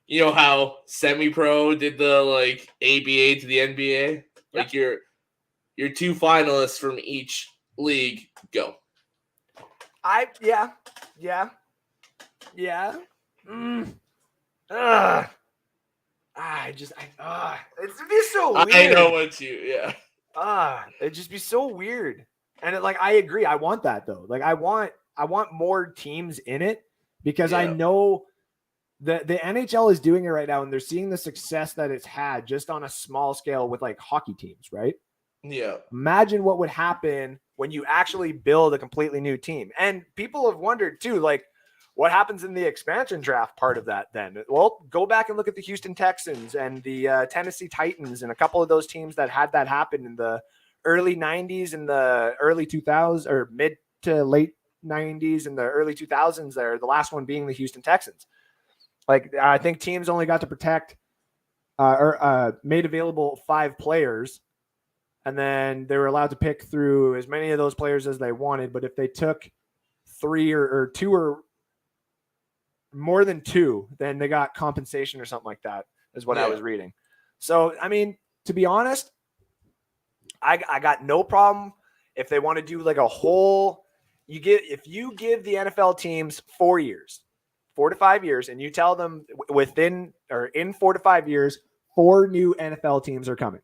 you know how semi-pro did the like ABA to the NBA. Like your 2 finalists from each league go. Yeah. It'd be so weird. I know what it'd just be so weird. And I agree. I want that though. Like I want more teams in it because I know the NHL is doing it right now and they're seeing the success that it's had just on a small scale with like hockey teams, right? Yeah. Imagine what would happen when you actually build a completely new team. And people have wondered too, like, what happens in the expansion draft part of that then? Well, go back and look at the Houston Texans and the Tennessee Titans and a couple of those teams that had that happen in the early 90s and the early 2000s or mid to late 90s and the early 2000s there, the last one being the Houston Texans. Like, I think teams only got to protect or made available 5 players. And then they were allowed to pick through as many of those players as they wanted. But if they took 3 or 2 or more than 2, then they got compensation or something like that is what I was reading. So, I mean, to be honest, I got no problem if they want to do like a whole, if you give the NFL teams 4 years, 4 to 5 years, and you tell them in 4 to 5 years, 4 new NFL teams are coming.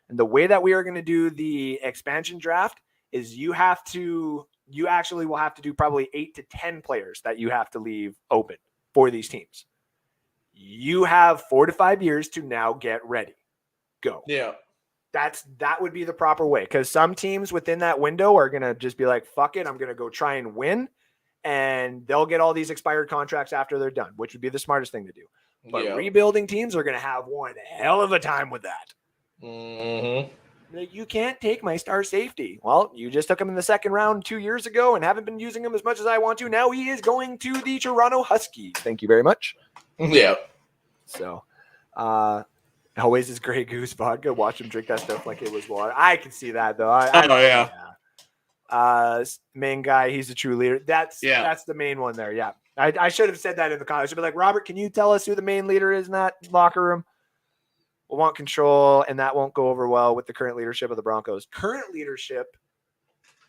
And the way that we are going to do the expansion draft is you actually will have to do probably 8 to 10 players that you have to leave open for these teams. You have 4 to 5 years to now get ready. Go. Yeah. That would be the proper way. Because some teams within that window are going to just be like, fuck it, I'm going to go try and win. And they'll get all these expired contracts after they're done, which would be the smartest thing to do. But rebuilding teams are going to have one hell of a time with that. Mm-hmm. You can't take my star safety. Well, you just took him in the second round 2 years ago and haven't been using him as much as I want to. Now he is going to the Toronto Huskies. Thank you very much. Yeah. So, always is Grey Goose vodka. Watch him drink that stuff like it was water. I can see that though. Main guy, he's a true leader. That's the main one there. Yeah. I should have said that in the comments. I should be like, Robert, can you tell us who the main leader is in that locker room? We'll want control, and that won't go over well with the current leadership of the Broncos. Current leadership,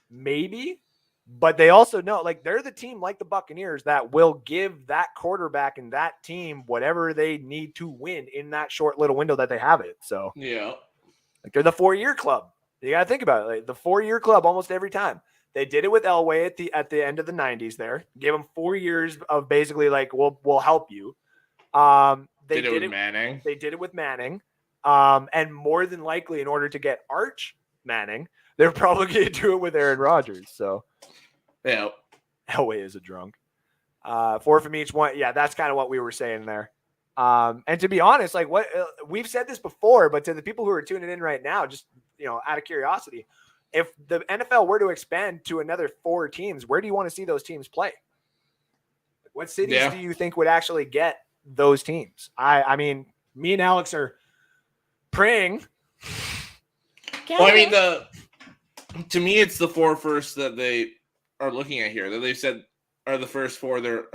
maybe, but they also know, like, they're the team like the Buccaneers that will give that quarterback and that team whatever they need to win in that short little window that they have it. So, like, they're the 4-year club. You got to think about it. Like, the 4-year club almost every time. They did it with Elway at the end of the 90s there. Gave him 4 years of basically, like, we'll help you. They did it with Manning. They did it with Manning. And more than likely, in order to get Arch Manning, they're probably going to do it with Aaron Rodgers. So, Elway is a drunk. 4 from each one. Yeah, that's kind of what we were saying there. And to be honest, like what we've said this before, but to the people who are tuning in right now, just out of curiosity, if the NFL were to expand to another 4 teams, where do you want to see those teams play? What cities do you think would actually get those teams? I mean, me and Alex are praying. Well, I mean, to me, it's the 4 first that they are looking at here that they said are the first 4 they're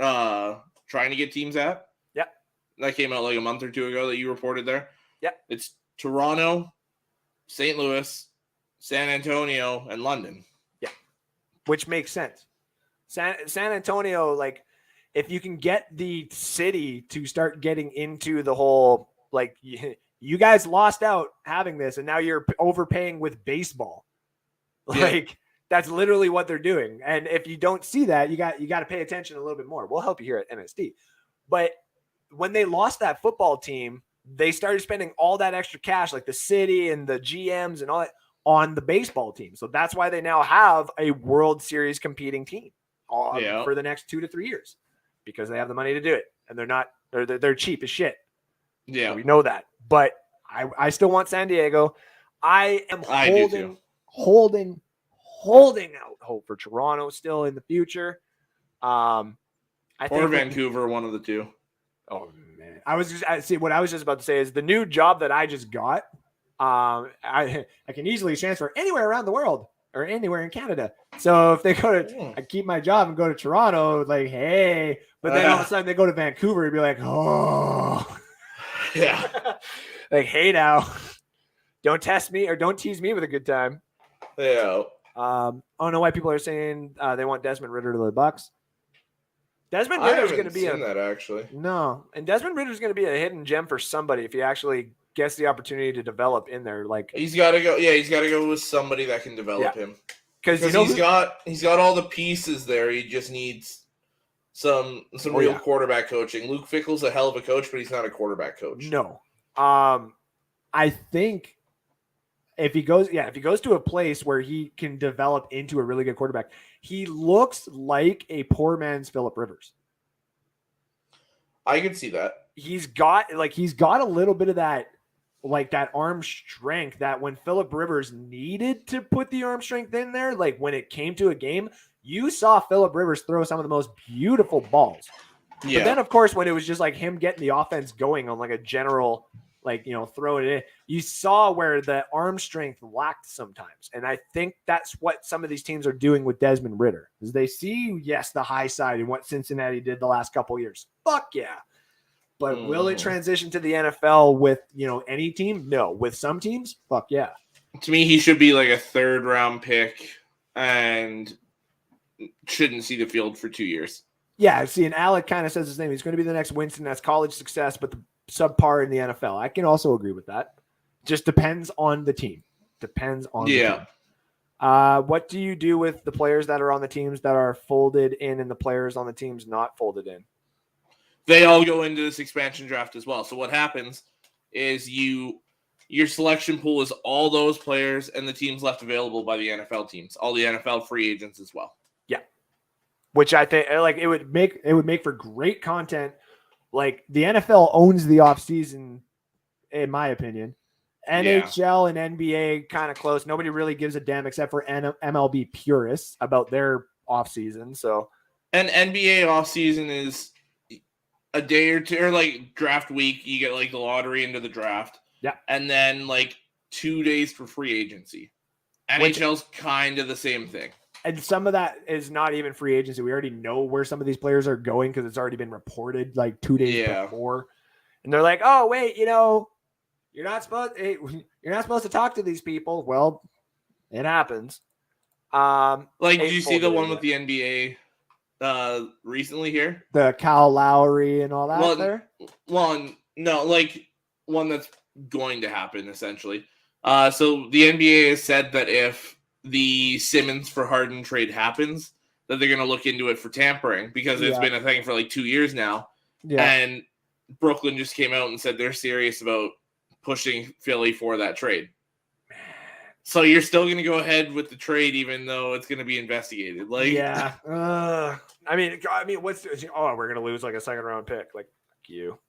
trying to get teams at. Yep. That came out like a month or 2 ago that you reported there. Yep. It's Toronto, St. Louis, San Antonio, and London. Yeah. Which makes sense. San Antonio, like, if you can get the city to start getting into the whole, like, you guys lost out having this, and now you're overpaying with baseball. Like, That's literally what they're doing. And if you don't see that, you got to pay attention a little bit more. We'll help you here at MSD. But when they lost that football team, they started spending all that extra cash, like the city and the GMs and all that, on the baseball team. So that's why they now have a World Series competing team for the next 2 to 3 years, because they have the money to do it. And they're cheap as shit. Yeah. So we know that. But I still want San Diego. I am holding out hope for Toronto still in the future. Or Vancouver, one of the two. Oh man, what I was just about to say is the new job that I just got. I can easily transfer anywhere around the world or anywhere in Canada. So if they go to, I keep my job and go to Toronto, like, hey, but then all of a sudden they go to Vancouver, it'd be like, oh, yeah, like, hey, now, don't test me or don't tease me with a good time. Yeah. I don't know why people are saying they want Desmond Ridder to the Bucks. Desmond Ritter is going to be and Desmond Ritter is going to be a hidden gem for somebody if he actually gets the opportunity to develop in there. Like, he's got to go. Yeah, he's got to go with somebody that can develop him, because he's got all the pieces there. He just needs some real quarterback coaching. Luke Fickell's a hell of a coach, but he's not a quarterback coach. No, I think if he goes to a place where he can develop into a really good quarterback, he looks like a poor man's Phillip Rivers. I can see that. He's got a little bit of that, like that arm strength that when Phillip Rivers needed to put the arm strength in there, like when it came to a game, you saw Phillip Rivers throw some of the most beautiful balls. Yeah. But then, of course, when it was just like him getting the offense going on like a general, like, throw it in, you saw where the arm strength lacked sometimes. And I think that's what some of these teams are doing with Desmond Ridder, is they see, yes, the high side and what Cincinnati did the last couple of years. Fuck yeah. But will it transition to the NFL with, any team? No. With some teams? Fuck yeah. To me, he should be like a 3rd round pick and shouldn't see the field for 2 years. Yeah, see, and Alec kind of says his name. He's going to be the next Winston. That's college success, but the subpar in the NFL. I can also agree with that. Just depends on the team. The team. What do you do with the players that are on the teams that are folded in and the players on the teams not folded in? They all go into this expansion draft as well. So what happens is your selection pool is all those players and the teams left available by the NFL teams, all the NFL free agents as well. Yeah. Which I think it would make for great content. Like, the NFL owns the offseason, in my opinion. NHL and NBA kind of close. Nobody really gives a damn except for MLB purists about their offseason. So, and NBA offseason is a day or two, or like draft week, you get like the lottery into the draft. Yeah. And then like 2 days for free agency. NHL's kind of the same thing. And some of that is not even free agency. We already know where some of these players are going because it's already been reported like 2 days before. And they're like, oh, wait, you're not supposed to talk to these people. Well, it happens. Did you see the one with the NBA recently here? The Kyle Lowry and all that there? Well, no, like one that's going to happen, essentially. So the NBA has said that if the Simmons for Harden trade happens, that they're going to look into it for tampering, because it's been a thing for like 2 years now. Yeah. And Brooklyn just came out and said they're serious about pushing Philly for that trade. So you're still going to go ahead with the trade, even though it's going to be investigated. Like, yeah. I mean, we're going to lose like a 2nd round pick. Like, fuck you.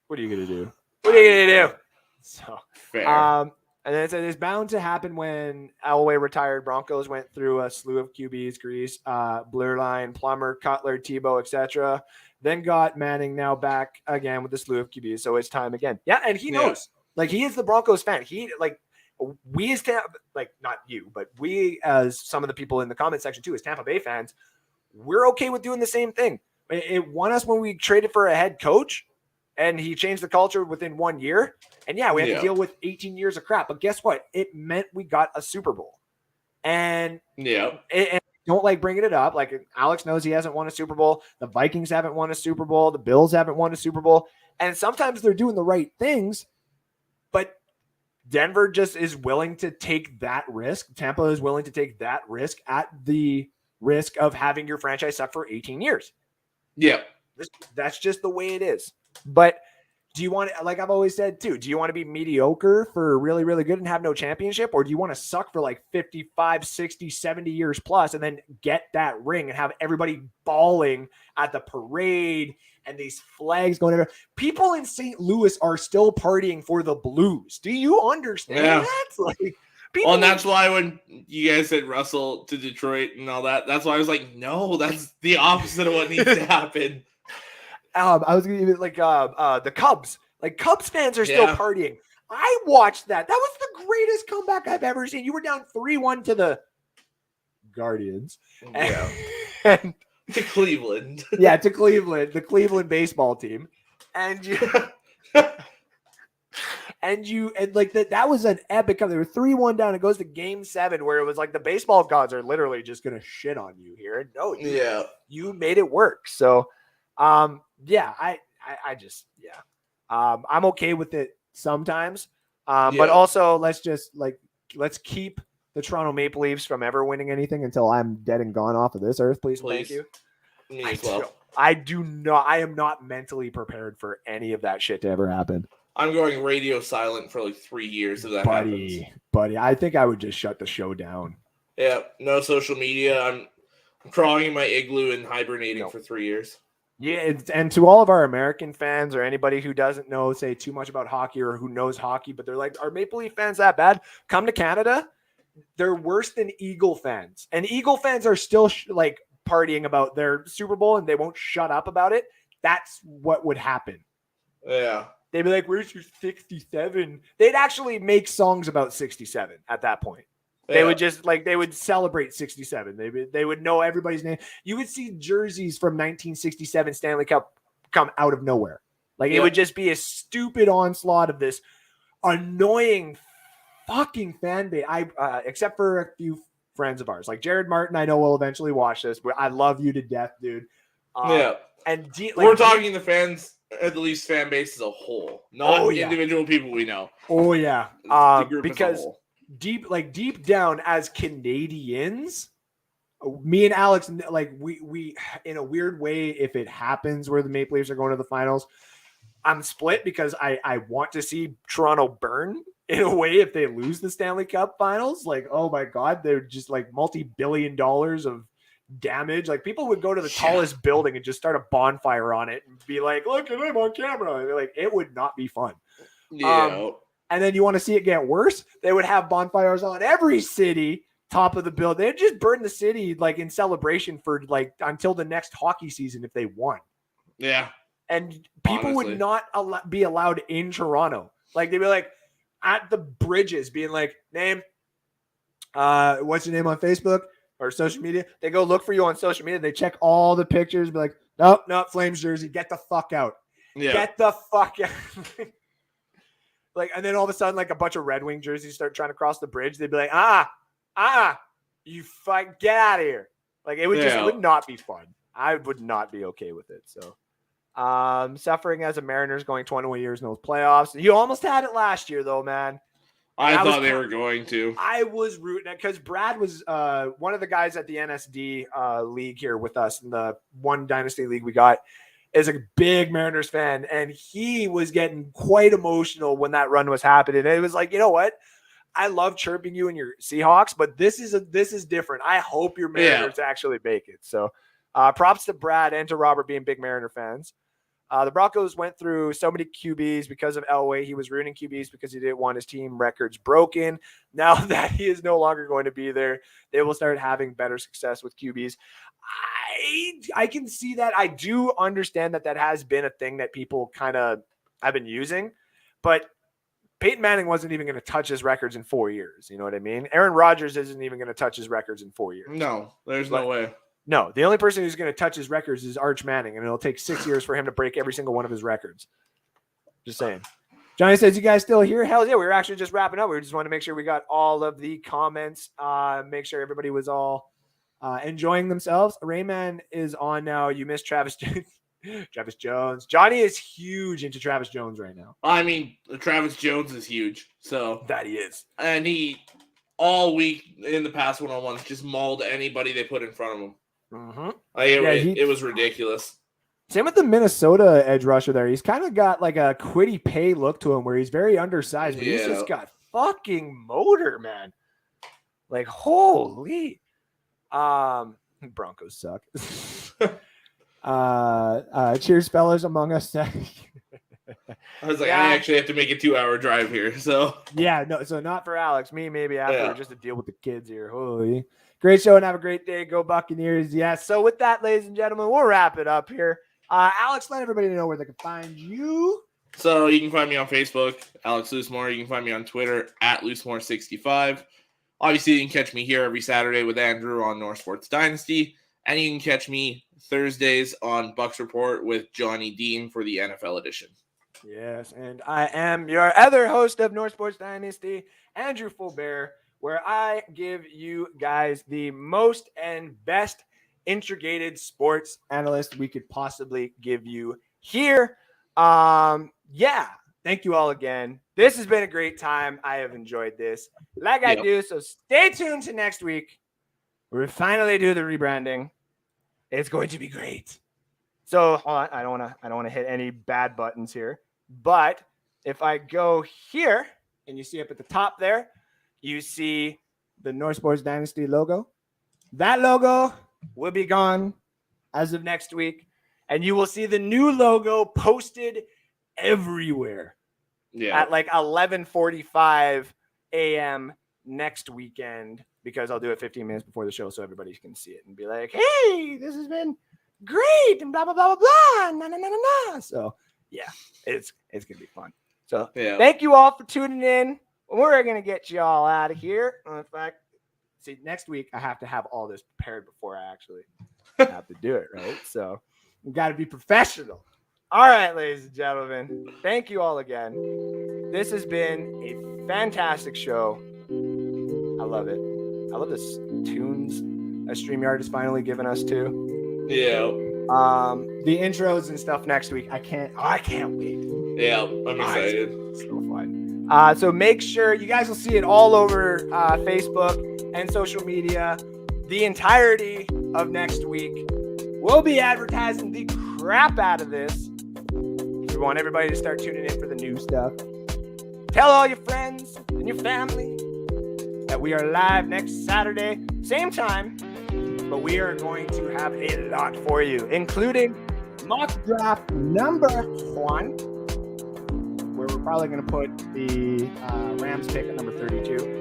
What are you going to do? So fair. And then it said it's bound to happen when Elway retired. Broncos went through a slew of QBs: Grease, Blurline, Plummer, Cutler, Tebow, etc. Then got Manning, now back again with a slew of QBs. So it's time again. Yeah, and he knows. Like, he is the Broncos fan. We as not you, but we as some of the people in the comment section too, as Tampa Bay fans, we're okay with doing the same thing. It won us when we traded for a head coach, and he changed the culture within 1 year. And we had to deal with 18 years of crap. But guess what? It meant we got a Super Bowl. And and I don't like bringing it up. Like, Alex knows he hasn't won a Super Bowl. The Vikings haven't won a Super Bowl. The Bills haven't won a Super Bowl. And sometimes they're doing the right things, but Denver just is willing to take that risk. Tampa is willing to take that risk at the risk of having your franchise suck for 18 years. Yeah. That's just the way it is. But do you want to, like I've always said too, do you want to be mediocre for really, really good and have no championship? Or do you want to suck for like 55, 60, 70 years plus and then get that ring and have everybody bawling at the parade and these flags going everywhere? People in St. Louis are still partying for the Blues. Do you understand that? Like, well, and that's why when you guys said Russell to Detroit and all that, that's why I was like, no, that's the opposite of what needs to happen. I was going to even like the Cubs. Like Cubs fans are still partying. I watched that. That was the greatest comeback I've ever seen. You were down 3-1 to the Guardians. And to Cleveland. Yeah, to Cleveland, the Cleveland baseball team. And you and like that was an epic. They were 3-1 down. It goes to game 7 where it was like the baseball gods are literally just going to shit on you here. And no, you made it work. So I'm okay with it sometimes. But also let's keep the Toronto Maple Leafs from ever winning anything until I'm dead and gone off of this earth. Please. Thank you. Me as well. I am not mentally prepared for any of that shit to ever happen. I'm going radio silent for like 3 years if that happens. Buddy, I think I would just shut the show down. Yeah, no social media. I'm crawling in my igloo and hibernating for 3 years. Yeah, and to all of our American fans or anybody who doesn't know, say too much about hockey or who knows hockey, but they're like, are Maple Leaf fans that bad? Come to Canada. They're worse than Eagle fans. And Eagle fans are still partying about their Super Bowl and they won't shut up about it. That's what would happen. Yeah. They'd be like, where's your 67? They'd actually make songs about 67 at that point. Yeah. They would just they would celebrate 67. They would know everybody's name. You would see jerseys from 1967 Stanley Cup come out of nowhere. It would just be a stupid onslaught of this annoying fucking fan base. Except for a few friends of ours, like Jared Martin, I know will eventually watch this, but I love you to death, dude. And we're talking the fans, at least fan base as a whole, not individual people we know. Oh yeah, because deep down as Canadians, me and Alex, we in a weird way, if it happens where the Maple Leafs are going to the finals, I'm split because I want to see Toronto burn in a way if they lose the Stanley Cup finals. Oh my God, they're just multi-billion dollars of damage. People would go to the tallest building and just start a bonfire on it and be like, look at him on camera. It would not be fun. Yeah. And then you want to see it get worse? They would have bonfires on every city, top of the building. They'd just burn the city in celebration for until the next hockey season if they won. Yeah. And people would not be allowed in Toronto. They'd be at the bridges being name, what's your name on Facebook or social media? They go look for you on social media. They check all the pictures, be like, nope, not Flames jersey. Get the fuck out. Yeah. Get the fuck out. And then all of a sudden, a bunch of Red Wing jerseys start trying to cross the bridge. They'd be like, you fight, get out of here. It would not be fun. I would not be okay with it. So, suffering as a Mariners going 21 years, no playoffs. You almost had it last year, though, man. I thought they were going to. I was rooting because Brad was one of the guys at the NSD league here with us in the one Dynasty League we got. Is a big Mariners fan, and he was getting quite emotional when that run was happening. And it was you know what? I love chirping you and your Seahawks, but this is different. I hope your Mariners actually make it. So props to Brad and to Robert being big Mariner fans. The Broncos went through so many QBs because of Elway. He was ruining QBs because he didn't want his team records broken. Now that he is no longer going to be there, they will start having better success with QBs. I can see that. I do understand that has been a thing that people kind of have been using, but Peyton Manning wasn't even going to touch his records in 4 years. You know what I mean? Aaron Rodgers isn't even going to touch his records in 4 years. No, there's no way. No, the only person who's going to touch his records is Arch Manning, and it'll take 6 years for him to break every single one of his records. Just saying. Johnny says, you guys still here? Hell yeah, we were actually just wrapping up. We just wanted to make sure we got all of the comments, make sure everybody was all enjoying themselves. Rayman is on now. You missed Travis. Travis Jones. Johnny is huge into Travis Jones right now. I mean, Travis Jones is huge. So that he is. And he, all week in the past one-on-ones, just mauled anybody they put in front of him. Mm-hmm. It was ridiculous. Same with the Minnesota edge rusher there. He's kind of got like a Kwity Paye look to him where he's very undersized, but he's just got fucking motor, man. Like, holy. Broncos suck. Cheers, fellas among us. I was like, I actually have to make a 2-hour drive here. So so not for Alex. Me, maybe after just to deal with the kids here. Holy. Great show and have a great day. Go Buccaneers. Yes. So with that, ladies and gentlemen, we'll wrap it up here. Alex, let everybody know where they can find you. So you can find me on Facebook, Alex Loosemore. You can find me on Twitter at Loosemore65. Obviously, you can catch me here every Saturday with Andrew on North Sports Dynasty. And you can catch me Thursdays on Bucks Report with Johnny Dean for the NFL edition. Yes, and I am your other host of North Sports Dynasty, Andrew Foobz, where I give you guys the most and best integrated sports analyst we could possibly give you here. Thank you all again. This has been a great time. I have enjoyed this. I do, so stay tuned to next week. We finally do the rebranding. It's going to be great. So hold on, I don't want to hit any bad buttons here. But if I go here and you see up at the top there, you see the North Sports Dynasty logo. That logo will be gone as of next week, and you will see the new logo posted everywhere at like 11:45 a.m. next weekend, because I'll do it 15 minutes before the show so everybody can see it and be like, hey, this has been great and blah, blah, blah, blah, blah, na, na, na, na, na. So, yeah, it's going to be fun. So, thank you all for tuning in. We're going to get you all out of here. In fact, see, next week I have to have all this prepared before I actually have to do it, right? So, we got to be professional. All right, ladies and gentlemen, thank you all again. This has been a fantastic show. I love it. I love this tunes that StreamYard has finally given us too. Yeah. The intros and stuff next week. I can't wait. Yeah, I'm excited. It's so fun. So make sure you guys will see it all over Facebook and social media. The entirety of next week. We'll be advertising the crap out of this. We want everybody to start tuning in for the new stuff. Tell all your friends and your family that we are live next Saturday, same time, but we are going to have a lot for you, including mock draft number 1, where we're probably going to put the Rams pick at number 32.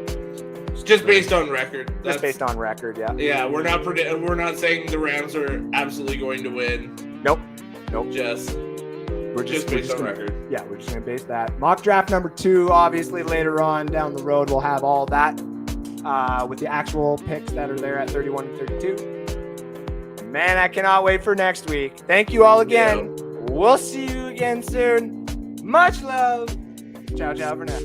Just based on record. Just based on record, yeah. Yeah, we're not saying the Rams are absolutely going to win. Nope. We're just based on record. Yeah, we're just going to base that. Mock draft number 2, obviously later on down the road, we'll have all that with the actual picks that are there at 31 and 32. Man, I cannot wait for next week. Thank you all again. We'll see you again soon. Much love. Ciao, ciao for now.